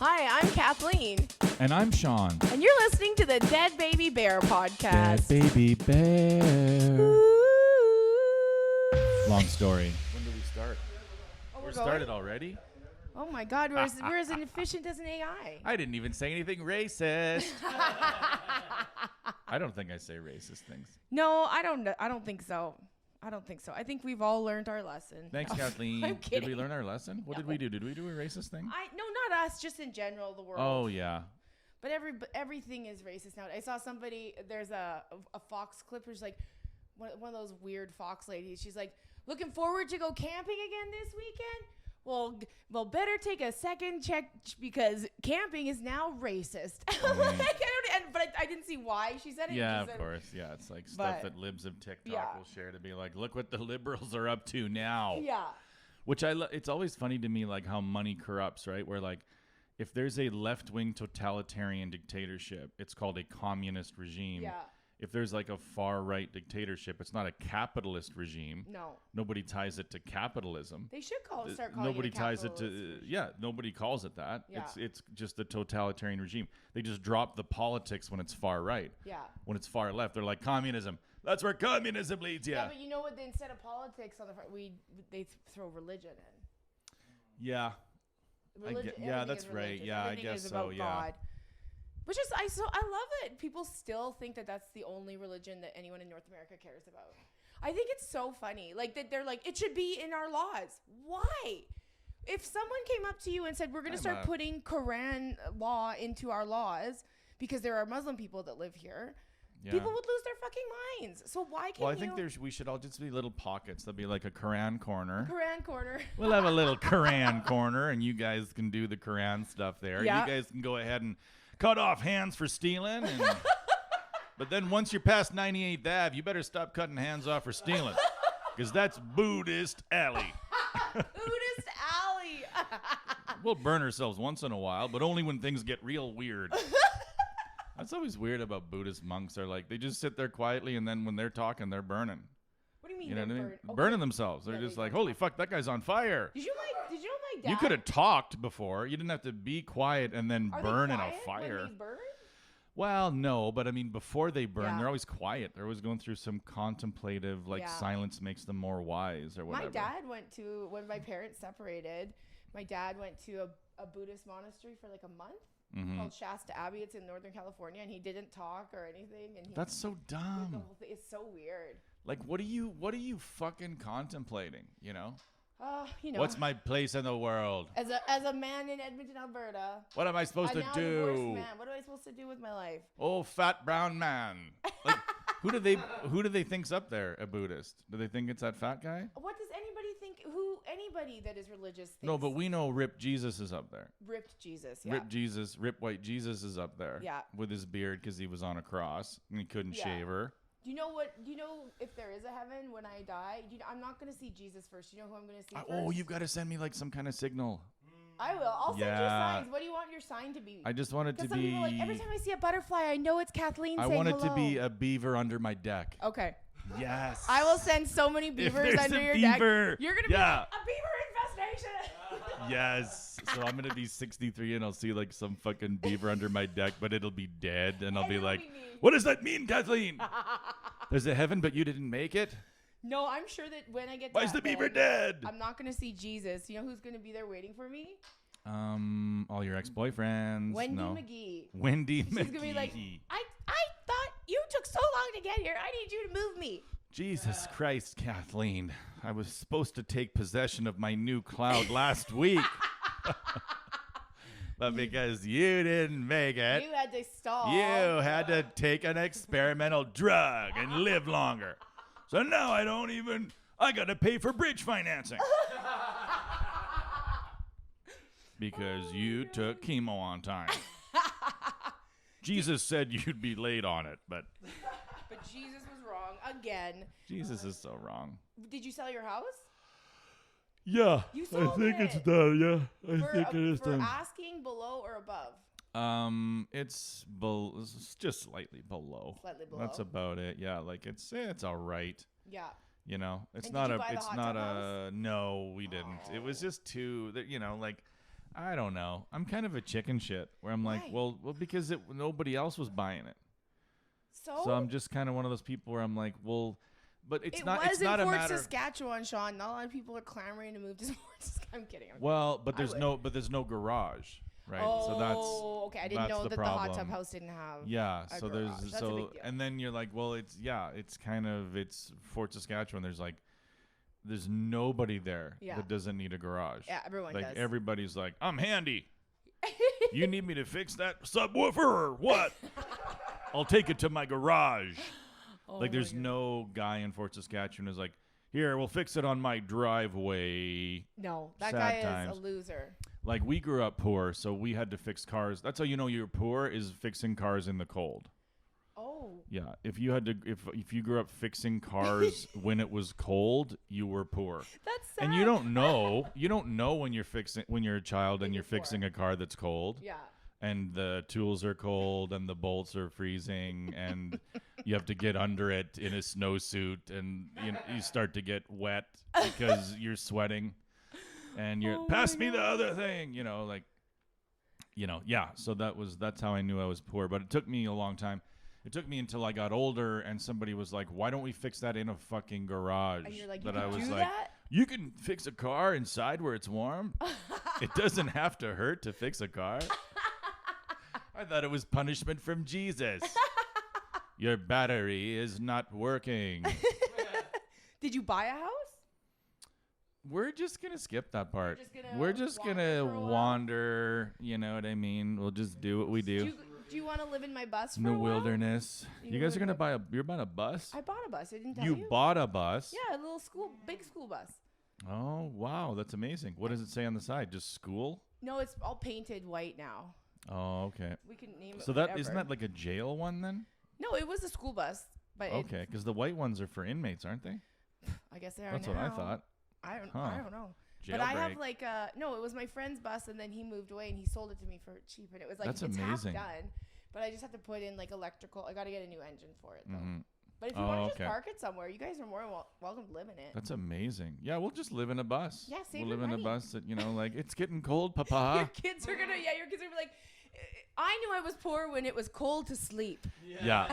Hi, I'm Kathleen. And I'm Sean. And you're listening to the Dead Baby Bear podcast. Dead Baby Bear. Ooh. Long story. When do we start? Oh, We're started already? Oh my God, we're as inefficient as an AI. I didn't even say anything racist. I don't think I say racist things. No, I don't think so. I think we've all learned our lesson. Thanks, Kathleen. I'm kidding. Did we learn our lesson? What did we do? Did we do a racist thing? No, not us, just in general, the world. Oh, yeah. But everything is racist now. I saw somebody, there's a Fox clip who's like, one of those weird Fox ladies. She's like, looking forward to go camping again this weekend? Well, better take a second check because camping is now racist. But I didn't see why she said it. Yeah, of course. Yeah, it's like stuff that libs of TikTok will share to be like, look what the liberals are up to now. Yeah. Which it's always funny to me, like how money corrupts, right? Where like, if there's a left-wing totalitarian dictatorship, it's called a communist regime. Yeah. If there's like a far-right dictatorship, it's not a capitalist regime. No. Nobody ties it to capitalism. They should start calling nobody it ties it to nobody calls it that. Yeah. It's just a totalitarian regime. They just drop the politics when it's far right. Yeah. When it's far left, they're like communism. That's where communism leads you. Yeah, but you know what? Instead of politics on the front, they throw religion in. Yeah. Religion, that's right. Yeah, everything I guess is about so. Yeah. God. Which is I love it. People still think that that's the only religion that anyone in North America cares about. I think it's so funny. Like that they're like, it should be in our laws. Why? If someone came up to you and said, we're going to start putting Quran law into our laws because there are Muslim people that live here, people would lose their fucking minds. So why can't I think we should all just be little pockets. There'll be like a Quran corner. Quran corner. We'll have a little Quran corner, and you guys can do the Quran stuff there. Yeah. You guys can go ahead and cut off hands for stealing. But then once you're past 98th Ave, you better stop cutting hands off for stealing, because that's Buddhist alley. Buddhist alley. We'll burn ourselves once in a while, but only when things get real weird. That's always weird about Buddhist monks. They're like, they just sit there quietly, and then when they're talking, they're burning. What do you mean? You know what I mean? Okay. Burning themselves. They're just like, holy fuck, that guy's on fire. Did you know my dad? You could have talked before. You didn't have to be quiet and then burn in a fire. When they burn? Well, no, but I mean, before they burn, they're always quiet. They're always going through some contemplative, like silence makes them more wise or whatever. My dad when my parents separated, my dad went to a Buddhist monastery for like a month called Shasta Abbey. It's in Northern California, and he didn't talk or anything. And that's so dumb. The whole thing. It's so weird. Like, what are you fucking contemplating? You know? What's my place in the world? As a man in Edmonton, Alberta. What am I supposed to do? Divorced man. What am I supposed to do with my life? Oh, fat brown man. Like, who do they think's up there? A Buddhist? Do they think it's that fat guy? What does anybody think? Anybody that is religious thinks? No, but we know Ripped Jesus is up there. Ripped Jesus. Yeah. Ripped White Jesus is up there. Yeah. With his beard because he was on a cross and he couldn't shave her. Do you know if there is a heaven when I die? I'm not going to see Jesus first. Do you know who I'm going to see first? Oh, you've got to send me like some kind of signal. I will. I'll send you signs. What do you want your sign to be? I just want it to be... Some people are like, every time I see a butterfly, I know it's Kathleen saying hello. I want it hello. to be a beaver under my deck. Okay. Yes. I will send so many beavers under your deck. You're going to be like, a beaver infestation. Yes. So I'm going to be 63 and I'll see like some fucking beaver under my deck, but it'll be dead. And I'll be like, what does that mean, Kathleen? There's a heaven, but you didn't make it? No, I'm sure that when I get Why is the beaver dead? I'm not going to see Jesus. You know who's going to be there waiting for me? All your ex-boyfriends. Wendy McGee. Wendy McGee. She's going to be like, I thought you took so long to get here. I need you to move me. Jesus Christ, Kathleen. I was supposed to take possession of my new cloud last week. But because you didn't make it, you had to stall. You had to take an experimental drug and live longer. So now I got to pay for bridge financing. Because you took chemo on time. Jesus said you'd be late on it, but Jesus was wrong again. Jesus is so wrong. Did you sell your house? Yeah, you sold I think it's done. Yeah, I think it is for done. Asking below or above? It's just slightly below. Slightly below. That's about it. Yeah, like it's all right. Yeah. You know, it's And not did a you buy the it's hot not tub house? a no, we didn't. It was just too, you know, like I don't know. I'm kind of a chicken shit where I'm like, Why? well, because nobody else was buying it. So So I'm just kind of one of those people where I'm like, well, but it's it not. was It's not in a Fort matter. Saskatchewan, Sean. Not a lot of people are clamoring to move to Fort Saskatchewan. I'm kidding. Well, but there's would. there's no garage, right? Oh, so that's okay. I didn't know the that the hot tub problem. house didn't have. Yeah. a So garage. there's That's a big deal. and then you're like, well, it's kind of Fort Saskatchewan. There's nobody there Yeah. that doesn't need a garage. Yeah, everyone Like does. everybody's like, I'm handy. You need me to fix that subwoofer or what? I'll take it to my garage. Oh Like my there's God. no guy in Fort Saskatchewan who's like, here, we'll fix it on my driveway. No, that Sad guy is times. a loser. Like we grew up poor, so we had to fix cars. That's how you know you're poor, is fixing cars in the cold. Oh. Yeah, if you had to, if you grew up fixing cars when it was cold, you were poor. That's sad. And you don't know when you're a child and That you're you're poor. fixing a car that's cold. Yeah. And the tools are cold and the bolts are freezing and you have to get under it in a snowsuit and you start to get wet because you're sweating and you're Oh pass my me the God. other thing, yeah. So that's how I knew I was poor, but it took me a long time. It took me until I got older and somebody was like, why don't we fix that in a fucking garage? And you're like, But you I can was do like, that? you can fix a car inside where it's warm. It doesn't have to hurt to fix a car. I thought it was punishment from Jesus. Your battery is not working. Did you buy a house? We're just going to skip that part. We're just gonna We're just going wander to for a while? wander, you know what I mean? We'll just do what we do. Do you want to live in my bus In for the a while? wilderness. You You can guys are live going to you're buying a bus? I bought a bus. I didn't tell You you. bought a bus? Yeah, a little big school bus. Oh, wow. That's amazing. What does it say on the side? Just school? No, it's all painted white now. Oh, okay. We can name it So whatever. isn't that like a jail one then? No, it was a school bus, but Okay, because the white ones are for inmates, aren't they? I guess they are That's now. what I thought. I don't know. Jailbreak. But I have like no, it was my friend's bus, and then he moved away and he sold it to me for cheap, and it was like That's it's amazing. half done. But I just have to put in like electrical. I got to get a new engine for it though. Mhm. But if you Oh, want to okay. just park it somewhere, you guys are more than welcome to live in it. That's amazing. Yeah, we'll just live in a bus. Yeah, save we'll your live in a money. bus that, like, it's getting cold, Your Papa. kids are gonna your kids are gonna be like, I knew I was poor when it was cold to sleep. Yeah.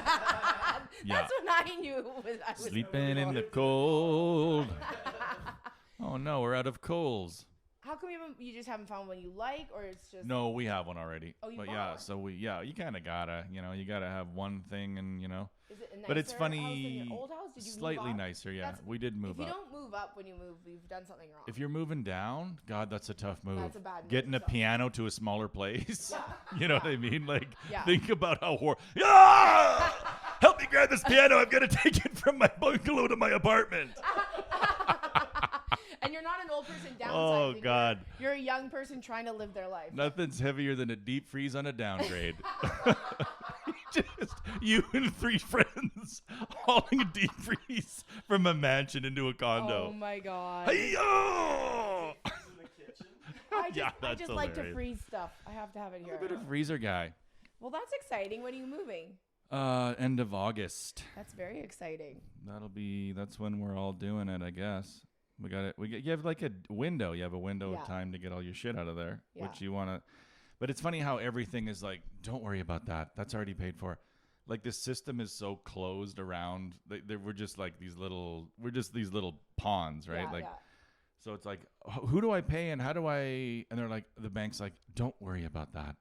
That's when I knew I was Sleeping in poor. the cold. Oh, no, we're out of coals. How come you just haven't found one you like, or it's just No, we have one already. Oh, you But bought yeah, one. so you kind of gotta, you gotta have one thing and, Is it a nicer But it's house than funny, your old house? Did you slightly move up? nicer, yeah. That's- We did move If you up. don't move up when you move, you've done something wrong. If you're moving down, God, that's a tough move. That's a bad move, Getting a so- piano to a smaller place. Yeah. You know what I mean? Like, Yeah. think about how Ah! Help me grab this piano. I've got to take it from my bungalow to my apartment. And you're not an old person downsizing. Oh, God. You're a young person trying to live their life. Nothing's heavier than a deep freeze on a downgrade. You and 3 friends hauling a deep freeze from a mansion into a condo. Oh my god. Hey-yo! I Yeah, just that's like to hilarious. freeze stuff. I have to have it here. A bit of freezer guy. Well, that's exciting. When are you moving? End of August. That's very exciting. That's when we're all doing it, I guess. We got it. You have like a window. You have a window Yeah. of time to get all your shit out of there, Yeah. which you want to. But it's funny how everything is like, don't worry about that. That's already paid for. Like this system is so closed around. We're just like these little pawns, right? Yeah, like, yeah. so it's like, who do I pay and how do I? And they're like, the bank's like, don't worry about that,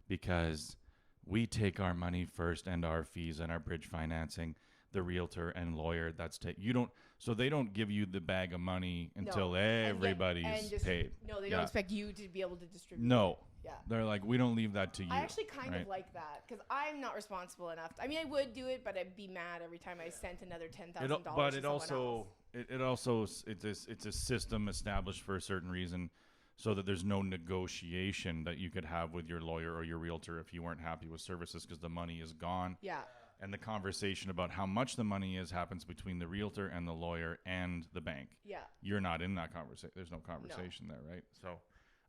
because we take our money first and our fees and our bridge financing. The realtor and lawyer, you don't. So they don't give you the bag of money until everybody's paid. No, they Yeah. don't expect you to be able to distribute. No. Yeah. They're like, we don't leave that to you. I actually kind right? of like that because I'm not responsible enough. I mean, I would do it, but I'd be mad every time I sent another $10,000. But to it someone also, else. it's a system established for a certain reason, so that there's no negotiation that you could have with your lawyer or your realtor if you weren't happy with services, because the money is gone. Yeah. And the conversation about how much the money is happens between the realtor and the lawyer and the bank. Yeah. You're not in that conversation. There's no conversation there, right? So,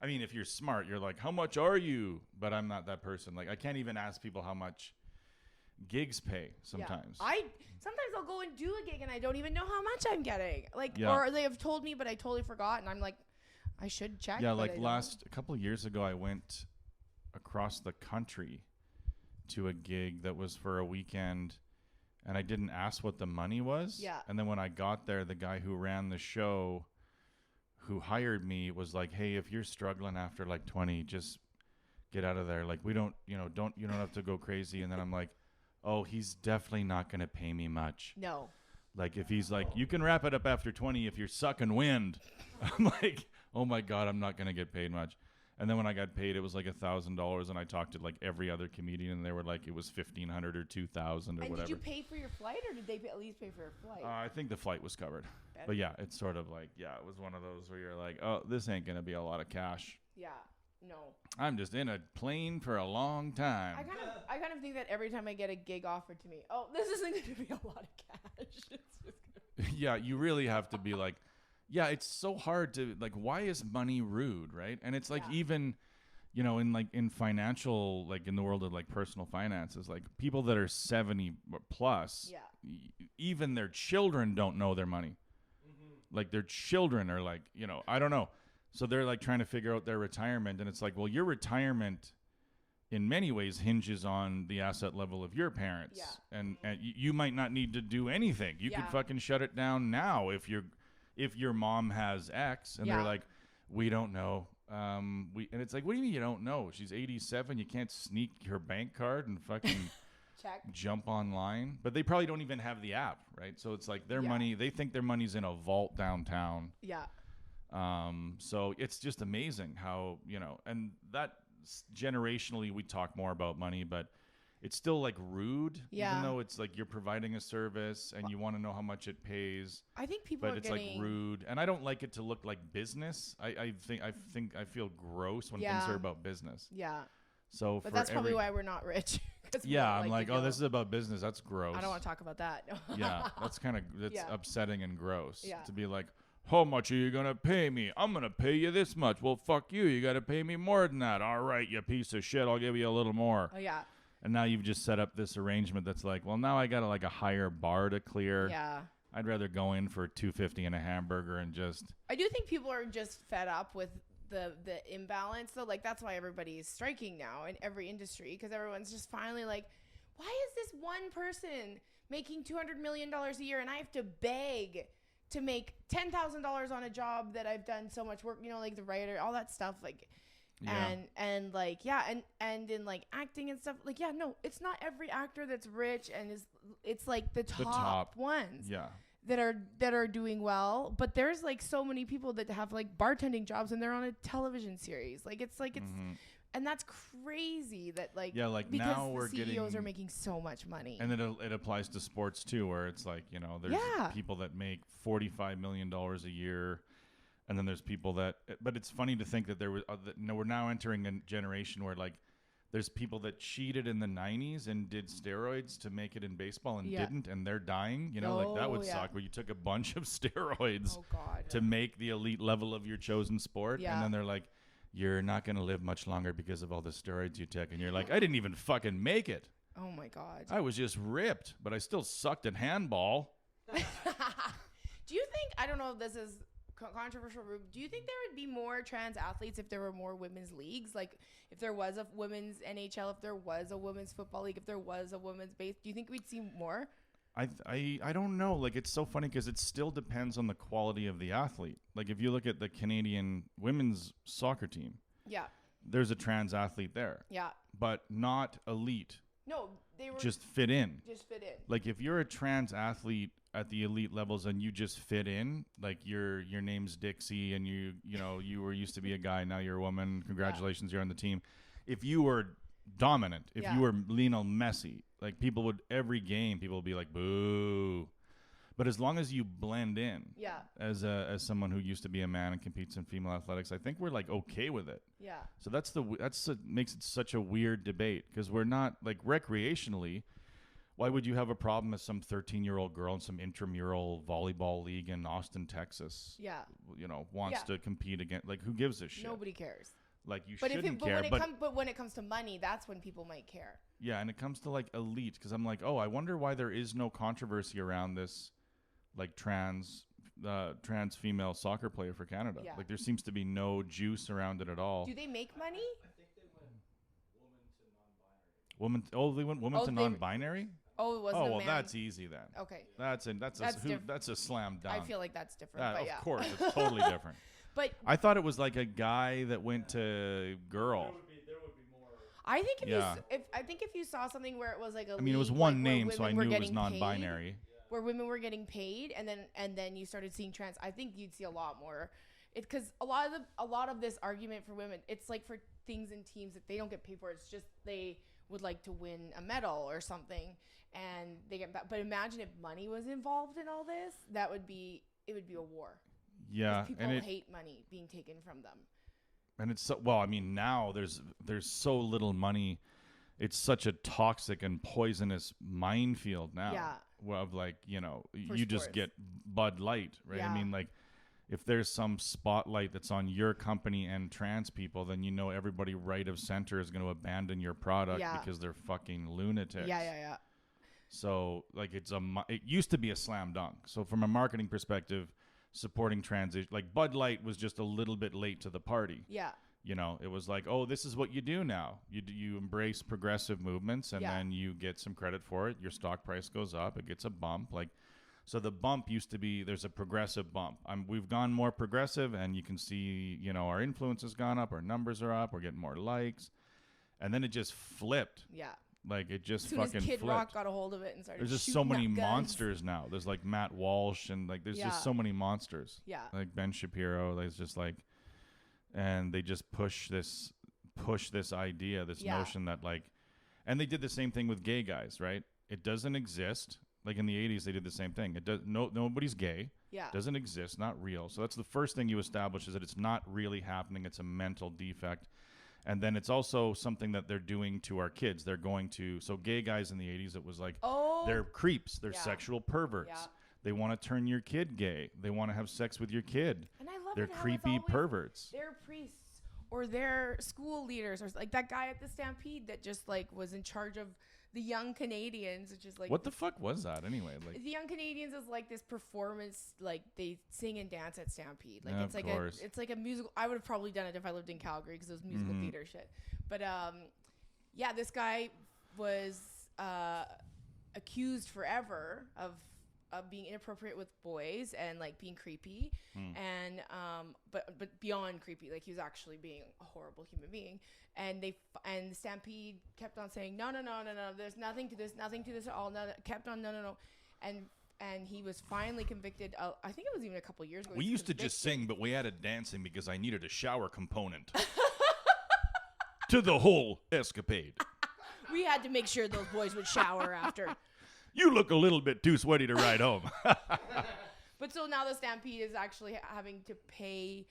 I mean, if you're smart, you're like, how much are you? But I'm not that person. Like, I can't even ask people how much gigs pay sometimes. Yeah. Sometimes I'll go and do a gig and I don't even know how much I'm getting. Like, Yeah. or they have told me, but I totally forgot, and I'm like, I should check. Yeah, but like I don't. a couple of years ago, I went across the country to a gig that was for a weekend, and I didn't ask what the money was. Yeah. And then when I got there, the guy who ran the show, who hired me, was like, "Hey, if you're struggling after like 20, just get out of there. Like, we don't, you don't have to go crazy." And then I'm like, "Oh, he's definitely not going to pay me much." No. Like, if he's like, "You can wrap it up after 20 if you're sucking wind," I'm like, "Oh my God, I'm not going to get paid much." And then when I got paid, it was like $1,000, and I talked to like every other comedian, and they were like, it was $1,500 or $2,000 or And whatever. did you pay for your flight, or did they at least pay for your flight? I think the flight was covered. Better. But yeah, it's sort of like, yeah, it was one of those where you're like, oh, this ain't going to be a lot of cash. Yeah. No. I'm just in a plane for a long time. I kind of think that every time I get a gig offered to me, oh, this isn't going to be a lot of cash. It's just gonna Yeah, you really have to be like, yeah, it's so hard to, like, why is money rude, right? And it's like, even, in financial, like in the world of like personal finances, like people that are 70 plus, even their children don't know their money. Like their children are like, I don't know. So they're like trying to figure out their retirement, and it's like, well, your retirement in many ways hinges on the asset level of your parents. Yeah. And you might not need to do anything. You could fucking shut it down now if your mom has X, and they're like, we don't know. And it's like, what do you mean you don't know? She's 87. You can't sneak her bank card and fucking check. Jump online. But they probably don't even have the app, right? So it's like their money, they think their money's in a vault downtown. Yeah. So it's just amazing how, and that generationally we talk more about money, but it's still like rude, even though it's like you're providing a service and you want to know how much it pays. I think people but it's like rude, and I don't like it to look like business. I feel gross when things are about business. Yeah. So, but that's probably why we're not rich. Yeah, I'm like, oh, this is about business. That's gross. I don't want to talk about that. Yeah, that's upsetting and gross. Yeah. To be like, how much are you going to pay me? I'm going to pay you this much. Well, fuck you. You got to pay me more than that. All right, you piece of shit. I'll give you a little more. Oh, yeah. And now you've just set up this arrangement that's like, well, now I got a higher bar to clear. Yeah. I'd rather go in for $2.50 and a hamburger and just. I do think people are just fed up with the imbalance. So, like, that's why everybody is striking now in every industry, because everyone's just finally like, why is this one person making $200 million a year and I have to beg to make $10,000 on a job that I've done so much work, like the writer, all that stuff, like, and in like acting and stuff, like, no, it's not every actor that's rich and it's like the top ones that are doing well, but there's like so many people that have like bartending jobs and they're on a television series, like it's and that's crazy that because now we're CEOs are making so much money. And it applies to sports too, where it's like, there's people that make $45 million a year, and then there's people that, but it's funny to think that there was, we're now entering a generation where like there's people that cheated in the 90s and did steroids to make it in baseball and didn't, and they're dying, like that would suck, where you took a bunch of steroids to make the elite level of your chosen sport, and then they're like, you're not going to live much longer because of all the steroids you took. And you're like, I didn't even fucking make it. Oh, my God. I was just ripped, but I still sucked at handball. Do you think, I don't know if this is controversial, do you think there would be more trans athletes if there were more women's leagues? Like, if there was a women's NHL, if there was a women's football league, if there was a women's base, do you think we'd see more? I don't know. Like, it's so funny because it still depends on the quality of the athlete. Like, if you look at the Canadian women's soccer team, there's a trans athlete there. Yeah. But not elite. No, they were just fit in. Just fit in. Like, if you're a trans athlete at the elite levels and you just fit in, like your name's Dixie and you were used to be a guy, now you're a woman. Congratulations, you're on the team. If you were dominant, if you were Lionel Messi, like people would be like, boo. But as long as you blend in as someone who used to be a man and competes in female athletics, I think we're like okay with it. Yeah. So that's makes it such a weird debate, because we're not like recreationally. Why would you have a problem if some 13-year-old girl in some intramural volleyball league in Austin, Texas, wants to compete against? Like, who gives a shit? Nobody cares. Like, you shouldn't care. But when it comes to money, that's when people might care. Yeah, and it comes to like elite, because I'm like, oh, I wonder why there is no controversy around this, like trans trans female soccer player for Canada. Yeah. Like there seems to be no juice around it at all. Do they make money? They went woman to non-binary. Oh, it wasn't. Oh a well, man. that's easy then. Okay. That's a slam dunk. I feel like that's different. But Of course, it's totally different. But I thought it was like a guy that went to girl. There would be more. I think Yeah. I think if you saw something where it was like a I mean, it was league, one like, where name, so I women knew were it was getting non-binary. paid, where women were getting paid, and then you started seeing trans, I think you'd see a lot more. It's because a lot of this argument for women, it's like for things in teams that they don't get paid for. It's just they would like to win a medal or something, and they get. But imagine if money was involved in all this, it would be a war. Yeah, People and hate money being taken from them. And it's so, well, I mean, now there's so little money. It's such a toxic and poisonous minefield now. Yeah. Of like, you know, For you just sports. get Bud Light, right? Yeah. I mean, like, if there's some spotlight that's on your company and trans people, then you know everybody right of center is going to abandon your product Yeah. because they're fucking lunatics. Yeah. So, like, it used to be a slam dunk. So, from a marketing perspective, supporting transition, like Bud Light was just a little bit late to the party. Yeah. You know, it was like, oh, this is what you do now. You embrace progressive movements, and Yeah. then you get some credit for it. Your stock price goes up. It gets a bump. Like, so the bump used to be, there's a progressive bump. We've gone more progressive, and you can see, you know, our influence has gone up. Our numbers are up. We're getting more likes. And then it just flipped. Yeah. Like, it just As soon fucking as Kid flipped. Rock got a hold of it and started There's just so shooting many up guns. monsters now. There's like Matt Walsh, and like there's Yeah. just so many monsters. Yeah. Like Ben Shapiro. Like, it's just like, and they just push this idea, this Yeah. notion that like, and they did the same thing with gay guys, right? It doesn't exist. Like in the 80s, they did the same thing. It does nobody's gay. Yeah. Doesn't exist. Not real. So that's the first thing you establish, is that it's not really happening. It's a mental defect. And then it's also something that they're doing to our kids. They're going to, so gay guys in the 80s, it was like, Oh. they're creeps. They're Yeah. sexual perverts. Yeah. They want to turn your kid gay. They want to have sex with your kid. And I love They're it how it's creepy always perverts. Their priests or their school leaders, or like that guy at the Stampede that just like was in charge of the Young Canadians, which is like What the fuck was that anyway? Like, the Young Canadians is like this performance, like they sing and dance at Stampede. Like Yeah, it's of like course. it's like a musical. I would have probably done it if I lived in Calgary because it was musical Mhm. theater shit. But yeah, this guy was accused forever of being inappropriate with boys and like being creepy, and but beyond creepy, like he was actually being a horrible human being. And and Stampede kept on saying no, there's nothing to this at all. No, kept on no, and he was finally convicted. I think it was even a couple years ago. we he was used to just convicted. sing, but we added dancing because I needed a shower component to the whole escapade. We had to make sure those boys would shower after. You look a little bit too sweaty to ride home. But so now the Stampede is actually having to pay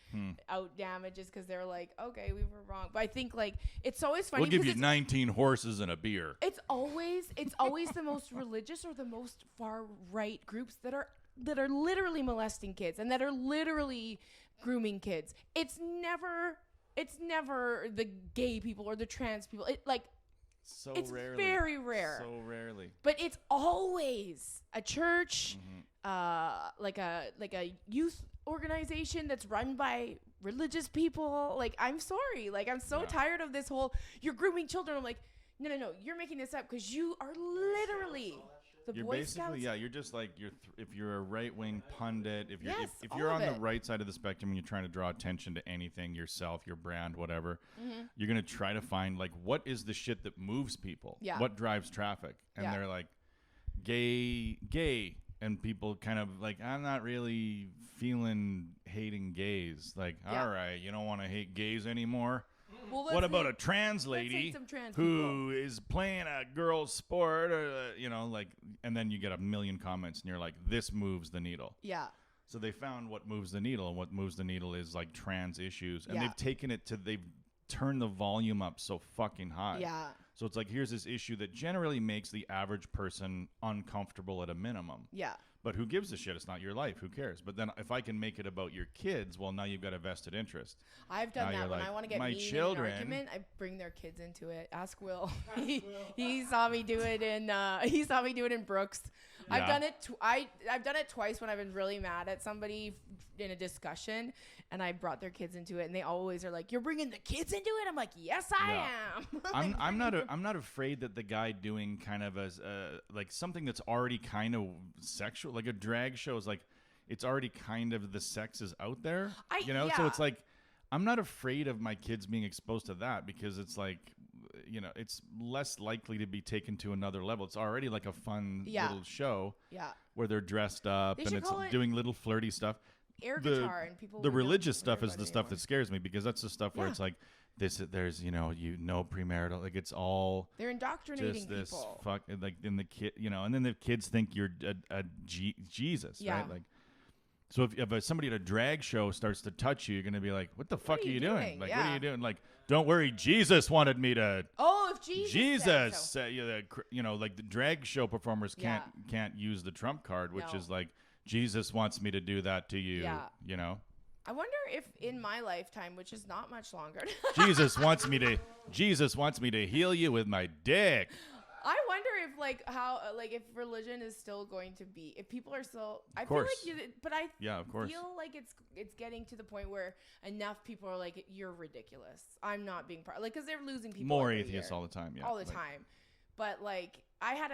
out damages because they're like, okay, we were wrong. But I think like it's always funny. We'll give because you 19 horses and a beer. It's always the most religious or the most far right groups that are literally molesting kids and that are literally grooming kids. It's never the gay people or the trans people. So It's rarely. very rare. So rarely. But it's always a church, like a youth organization that's run by religious people. Like, I'm sorry. Like, I'm so tired of this whole, you're grooming children. I'm like, no, you're making this up because you are literally the You're Boy basically, Scouts. you're just like, if you're a right-wing pundit, if you're Yes, if all you're of on the it. right side of the spectrum and you're trying to draw attention to anything, yourself, your brand, whatever, Mm-hmm. you're going to try to find, like, what is the shit that moves people? Yeah. What drives traffic? And Yeah. they're like, gay. And people kind of like, I'm not really feeling hating gays. Like, Yeah. all right, you don't want to hate gays anymore? Well, What let's about a hate- trans let's hate lady some trans who is playing a girl's sport, or like, and then you get a million comments, and you're like, this moves the needle. Yeah. So they found what moves the needle, and what moves the needle is like trans issues, and Yeah. they've taken it to, they've turned the volume up so fucking high. Yeah. So it's like, here's this issue that generally makes the average person uncomfortable at a minimum. Yeah. But who gives a shit? It's not your life. Who cares? But then if I can make it about your kids, well, now you've got a vested interest. I've done Now that you're when like, I want to get "My mean children." in an argument. I bring their kids into it. Ask Will. He saw me do it in Brooks. I've done it. I've done it twice when I've been really mad at somebody in a discussion, and I brought their kids into it, and they always are like, "You're bringing the kids into it." I'm like, "Yes, I am." I'm not afraid that the guy doing kind of like something that's already kind of sexual, like a drag show is like, it's already kind of the sex is out there, So it's like, I'm not afraid of my kids being exposed to that because it's like, it's less likely to be taken to another level. It's already like a fun little show where they're dressed up and it's doing little flirty stuff. Air guitar and people. The religious stuff is the stuff that scares me because that's the stuff where it's like there's premarital, like it's all they're indoctrinating this people. Fuck, like in the kid, and then the kids think you're Jesus, right? Like. So if somebody at a drag show starts to touch you, you're going to be like, what the fuck are you doing? Like, what are you doing? Like, don't worry, Jesus wanted me to. Oh, if Jesus said so. Like the drag show performers can't use the trump card, which is like, Jesus wants me to do that to you, I wonder if in my lifetime, which is not much longer. Jesus wants me to heal you with my dick. I wonder if if religion is still going to be, if people are still, of course. Feel like but I of course. feel like it's getting to the point where enough people are like, you're ridiculous. I'm not being part, because they're losing people. More atheists all the time. Yeah. All the time. But I had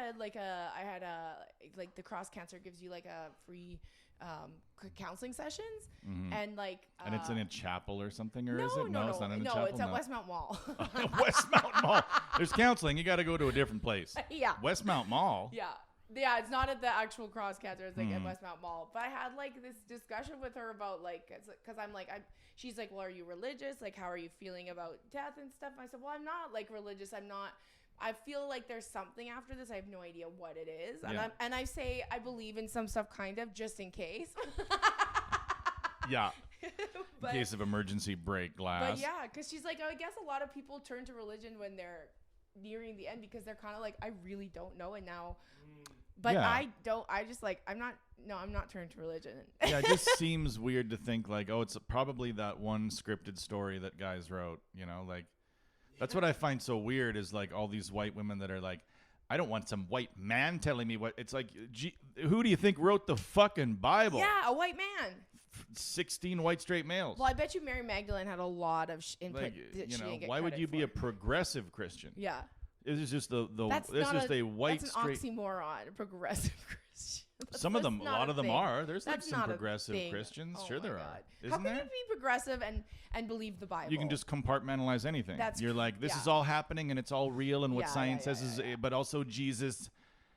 the Cross Cancer gives you like a free counseling sessions, and and it's in a chapel or something, or no, is it? No, it's not in a chapel. It's at Westmount Mall. Westmount Mall. There's counseling. You got to go to a different place. Yeah. Westmount Mall. Yeah. It's not at the actual Cross Cancer. It's at Westmount Mall. But I had this discussion with her about because I'm like, she's like, well, are you religious? Like, how are you feeling about death and stuff? And I said, well, I'm not religious. I'm not. I feel like there's something after this. I have no idea what it is. And I say I believe in some stuff kind of just in case. Yeah. In case of emergency break glass. But yeah, because she's like, I guess a lot of people turn to religion when they're nearing the end because they're kind of like, I really don't know. And now, but I don't, I just I'm not turning to religion. Yeah, it just seems weird to think it's probably that one scripted story that guys wrote, That's what I find so weird is all these white women that are like, I don't want some white man telling me what. It's like, who do you think wrote the fucking Bible? Yeah, a white man. 16 white straight males. Well, I bet you Mary Magdalene had a lot of input. Why would you be a progressive Christian? Yeah. This is just a white that's straight. That's an oxymoron, a progressive Christian. Some of them, a lot of them are. There's some progressive Christians. Oh sure there God. are. How can you be progressive and believe the Bible? You can just compartmentalize anything. You're like, this is all happening and it's all real and what science says is, but also Jesus,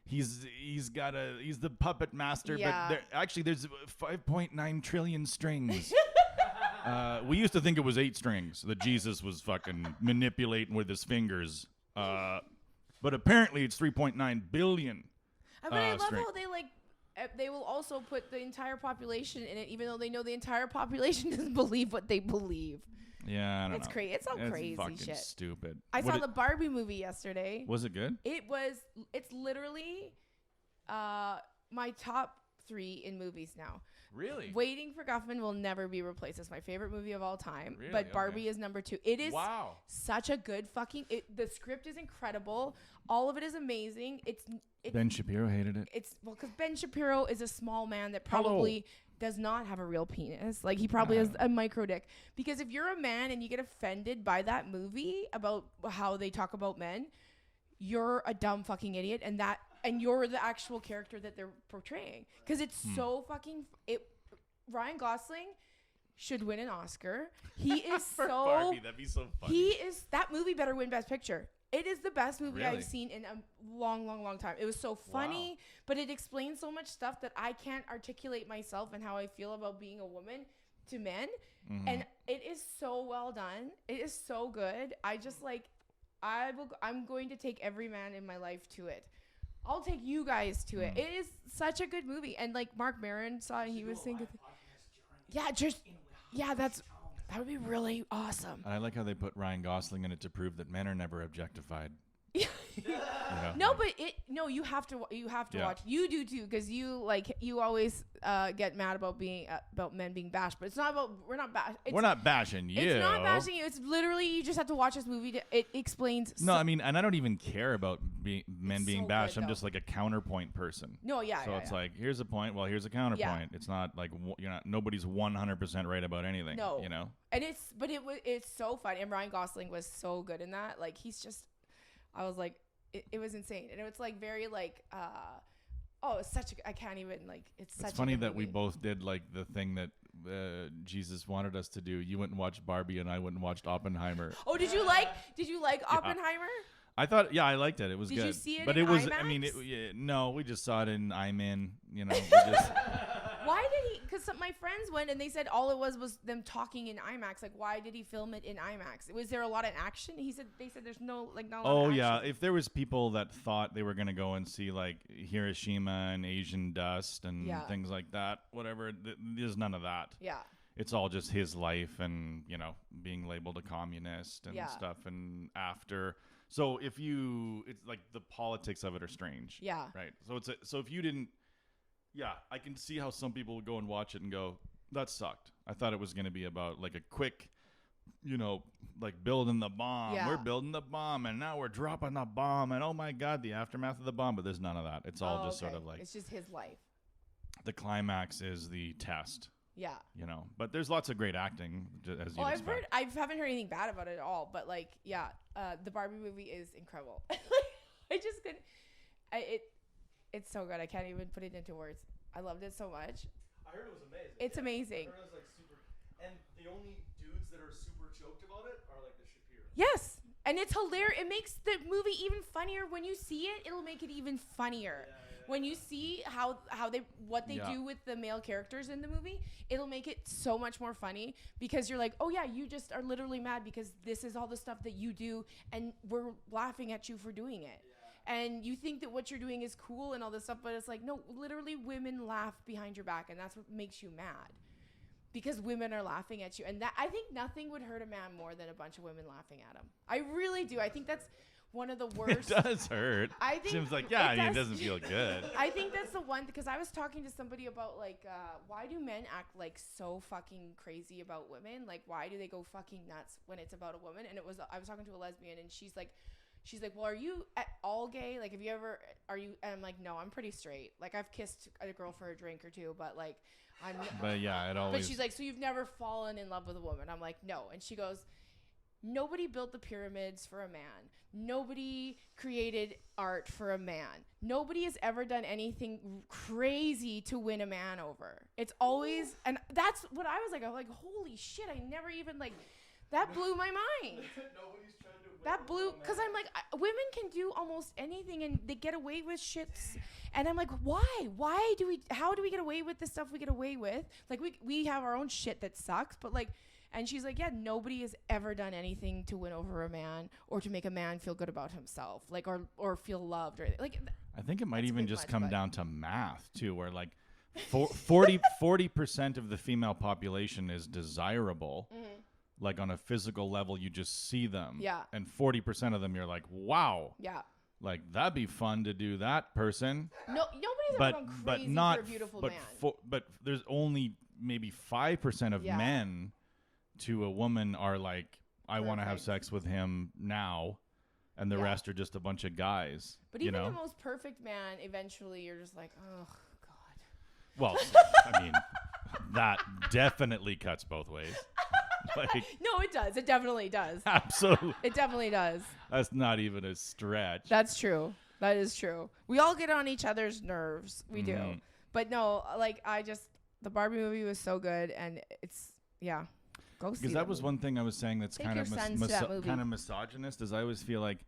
he's the puppet master. Yeah. But there's 5.9 trillion strings. We used to think it was 8 strings that Jesus was fucking manipulating with his fingers. But apparently it's 3.9 billion. But I love how they will also put the entire population in it, even though they know the entire population doesn't believe what they believe. Yeah, I don't know. It's crazy. It's all crazy fucking shit. Stupid. I saw the Barbie movie yesterday. Was it good? It's literally my top 3 in movies now. Really? Waiting for Guffman will never be replaced. It's my favorite movie of all time. Really? But Barbie is number 2. It is such a good fucking. The script is incredible. All of it is amazing. Ben Shapiro hated it. Because Ben Shapiro is a small man that probably does not have a real penis. He probably has a micro dick. Because if you're a man and you get offended by that movie about how they talk about men, you're a dumb fucking idiot, and you're the actual character that they're portraying. Because it's so fucking. Ryan Gosling should win an Oscar. He is for Barbie, that'd be so funny. That movie better win Best Picture. It is the best movie I've seen in a long, long, long time. It was so funny, but it explains so much stuff that I can't articulate myself and how I feel about being a woman to men. Mm-hmm. And it is so well done. It is so good. I just I'm going to take every man in my life to it. I'll take you guys to it. It is such a good movie. And Mark Maron saw it, he was thinking, that would be really awesome. And I like how they put Ryan Gosling in it to prove that men are never objectified. No, but you have to watch. You do too, because you always get mad about men being bashed, but it's not about we're not bashing you. It's not bashing you. It's literally you just have to watch this movie. It explains. No, I mean, and I don't even care about men being so bashed. good, I'm just like a counterpoint person. No, yeah. So it's like here's a point. Well, here's a counterpoint. It's not like nobody's 100% right about anything. No, you know. And it's so fun. And Ryan Gosling was so good in that. Like he's just, I was like. It was insane, and it was like very like it's such a, I can't even like it's such. It's funny that we both did like the thing that Jesus wanted us to do. You went and watched Barbie, and I went and watched Oppenheimer. Oh, did you like Oppenheimer? I thought, I liked it. It was good. Did you see it? But in it was, IMax? I mean, no, we just saw it in iMin. We just. Why did he? Because my friends went and they said all it was them talking in IMAX. Like, why did he film it in IMAX? Was there a lot of action? They said there's no not a lot of action. Yeah, if there was people that thought they were gonna go and see like Hiroshima and Asian dust and things like that, whatever, there's none of that. Yeah. It's all just his life and being labeled a communist and stuff. And after, so it's like the politics of it are strange. Yeah. Right. So if you didn't. Yeah, I can see how some people would go and watch it and go, that sucked. I thought it was going to be about like a quick, like building the bomb. Yeah. We're building the bomb and now we're dropping the bomb and oh my God, the aftermath of the bomb. But there's none of that. It's all just sort of like. It's just his life. The climax is the test. Yeah. But there's lots of great acting as you expect. I haven't heard anything bad about it at all. But like, the Barbie movie is incredible. I just couldn't. It's so good. I can't even put it into words. I loved it so much. I heard it was amazing. It's amazing. I heard it was like super. And the only dudes that are super choked about it are like the Shapiro. Yes. And it's hilarious. It makes the movie even funnier. When you see it, it'll make it even funnier. When you see what they do with the male characters in the movie, it'll make it so much more funny because you're like, oh yeah, you just are literally mad because this is all the stuff that you do and we're laughing at you for doing it. And you think that what you're doing is cool and all this stuff, but it's like, no, literally women laugh behind your back, and that's what makes you mad. Because women are laughing at you. And that I think nothing would hurt a man more than a bunch of women laughing at him. I really do. I think that's one of the worst. It does hurt. I think seems like, it doesn't feel good. I think that's the one, because I was talking to somebody about, like, why do men act, like, so fucking crazy about women? Like, why do they go fucking nuts when it's about a woman? And I was talking to a lesbian, and she's like, well, are you at all gay? Like, and I'm like, no, I'm pretty straight. Like, I've kissed a girl for a drink or two, but like, But yeah, it always. But she's like, so you've never fallen in love with a woman? I'm like, no. And she goes, nobody built the pyramids for a man. Nobody created art for a man. Nobody has ever done anything crazy to win a man over. It's always, and that's what I was like, holy shit, I never even like, that blew my mind. Nobody's trying to win. That blew, because I'm like, women can do almost anything and they get away with shits. And I'm like, why? How do we get away with the stuff we get away with? Like, we have our own shit that sucks, but like, and she's like, yeah, nobody has ever done anything to win over a man or to make a man feel good about himself, like, or feel loved, or like. I think it might even just come down to math too, where like 40% of the female population is desirable. Mm-hmm. Like on a physical level, you just see them. Yeah. And 40% of them, you're like, wow. Yeah. Like, that'd be fun to do that person. No, nobody's ever gone crazy for a beautiful man. But there's only maybe 5% of men to a woman are like, I want to have sex with him now. And the rest are just a bunch of guys. But even the most perfect man, eventually you're just like, oh, God. Well, I mean, that definitely cuts both ways. Like, no, it does. It definitely does. Absolutely. It definitely does. That's not even a stretch. That's true. That is true. We all get on each other's nerves. We do. But no, like, the Barbie movie was so good, and it's, go see it. Because that was one thing I was saying that's kind of misogynist, is I always feel like,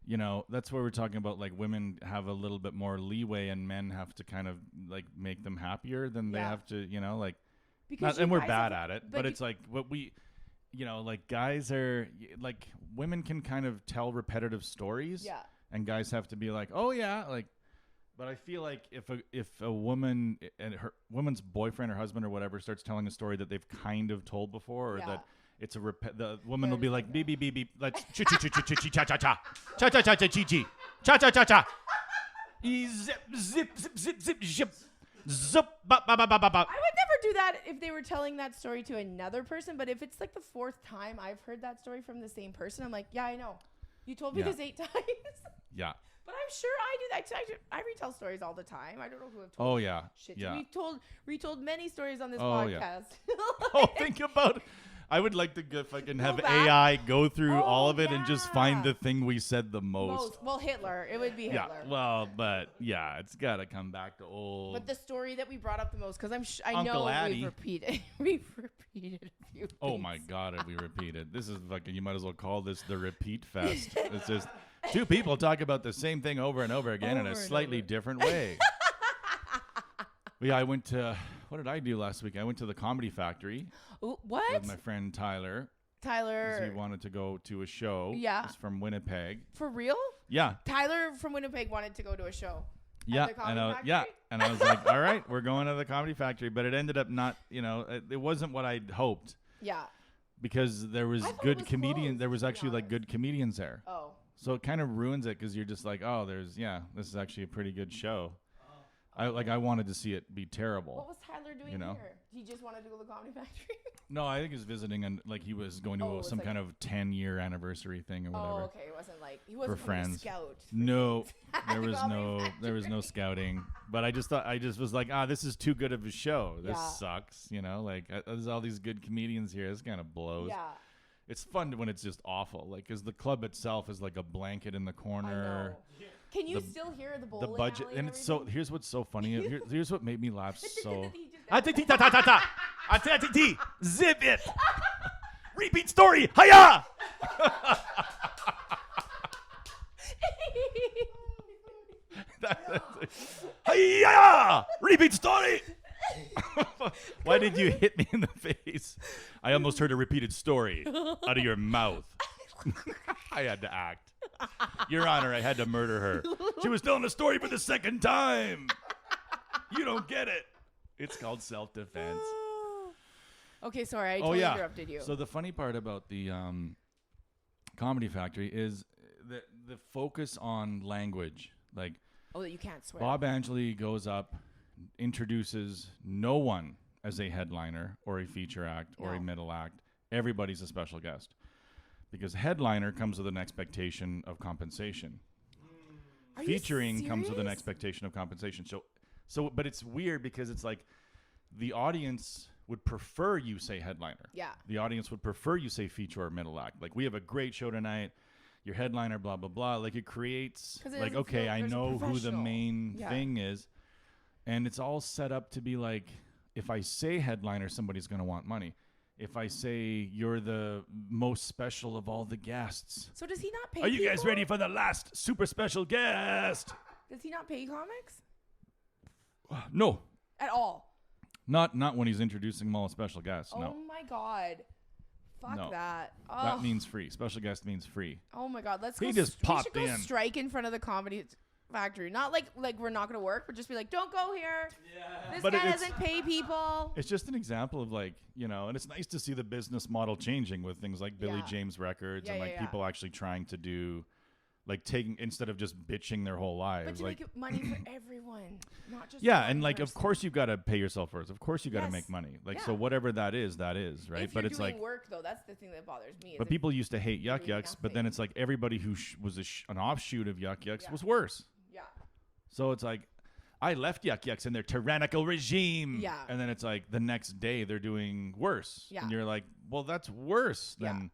that's where we're talking about, like, women have a little bit more leeway and men have to kind of, like, make them happier than they have to, like. And we're bad at it, but it's like what we, like guys are like, women can kind of tell repetitive stories, and guys have to be like, oh yeah, like. But I feel like if a woman and her woman's boyfriend or husband or whatever starts telling a story that they've kind of told before, or that It's a the woman will be like beep beep beep beep. Let's cha cha cha cha cha cha cha cha cha cha cha cha chi cha cha cha cha. Zip zip zip zip zip zip zip ba ba ba ba ba. I would never do that if they were telling that story to another person, but if it's like the 4th time I've heard that story from the same person, I'm like, yeah, I know. You told me this 8 times. Yeah. But I'm sure I do that. I retell stories all the time. I don't know who have told shit. Yeah. We've retold many stories on this Oh, yeah. podcast. Think about. I would like to fucking have back. AI go through all of it and just find yeah. the thing we said the most. Well, Hitler. It would be Hitler. Yeah. Well, but yeah, it's got to come back to old. But the story that we brought up the most, because I Uncle know Addie. we've repeated a few Oh things. my God, if we repeated. This is fucking, you might as well call this the repeat fest. It's just 2 people talk about the same thing over and over again in a slightly different way. Yeah, I went to, what did I do last week? I went to the Comedy Factory Ooh, what? with my friend Tyler. 'Cause Tyler. he wanted to go to a show. Yeah. He's from Winnipeg. For real? Yeah. Tyler from Winnipeg wanted to go to a show. Yeah, At the Comedy Factory? yeah, and I was like, all right, we're going to the Comedy Factory, but it ended up not, it wasn't what I'd hoped Yeah. because there was I thought it good was comedians. closed, There was to be actually like honest. good comedians there, Oh. so it kind of ruins it because you're just like, oh, this is actually a pretty good show. I wanted to see it be terrible. What was Tyler doing You know? here? He just wanted to go to the Comedy Factory? No, I think he was visiting and like he was going to Oh, it was some like- kind of 10-year anniversary thing or whatever. Oh, okay. It wasn't like he wasn't For coming to friends. scout. No, At there the was Comedy there was no Factory. scouting. But I just was like, this is too good of a show. This Yeah. sucks. Like there's all these good comedians here. This kind of blows. Yeah. It's fun when it's just awful. Like, cause the club itself is like a blanket in the I corner. know. Can you The- still hear the The bowling budget, alley and it's so. everything? Here's what's so funny. Here's what made me laugh so. He just got- Zip it. Repeat story. Hiya. Hiya! Repeat story. Why did you hit me in the face? I almost heard a repeated story out of your mouth. I had to act. Your Honor, I had to murder her. She was telling the story for the 2nd time. You don't get it. It's called self-defense. Okay, sorry, I totally interrupted you. So the funny part about the Comedy Factory is the focus on language. Like, that you can't swear. Bob Angeli goes up, introduces no one as a headliner or a feature act or a No. middle act. Everybody's a special guest. Because headliner comes with an expectation of compensation. Are you Featuring comes with an serious? expectation of compensation. So, but it's weird because it's like the audience would prefer you say headliner. Yeah. The audience would prefer you say feature or middle act. Like, we have a great show tonight. Your headliner, blah, blah, blah. Like, it creates, 'Cause it like, doesn't okay, feel I there's a know who the professional. main Yeah. thing is. And it's all set up to be like, if I say headliner, somebody's going to want money. If I say you're the most special of all the guests. So does he not pay Are you guys people? ready for the last super special guest? Does he not pay comics? No, At all? not when he's introducing them all as special guests. Oh No, my God. Fuck No. that. that Oh. means free. Special guest means free. Oh my God. Let's He go. just we popped should go in. strike in front of the Comedy Factory. Not like we're not gonna work, but just be like, don't go here. Yeah. This But guy it's- doesn't pay people. It's just an example of like, and it's nice to see the business model changing with things like Billy Yeah. James Records Yeah, and yeah, like yeah. people actually trying to do, like taking instead of just bitching their whole But lives. to Like, make money for everyone, not just yeah, one and like of person. course you've got to pay yourself first. Of course you got to Yes. make money. Like Yeah. so whatever that is, right? If But you're it's doing like, work though, that's the thing that bothers me. is but if- people used to hate Yuck doing Yucks, but then nothing. it's like everybody who was an offshoot of Yuck Yucks Yeah. was worse. Yeah. So it's like, I left Yuck Yucks in their tyrannical regime. Yeah. And then it's like the next day they're doing worse. Yeah. And you're like, well, that's worse Yeah. than.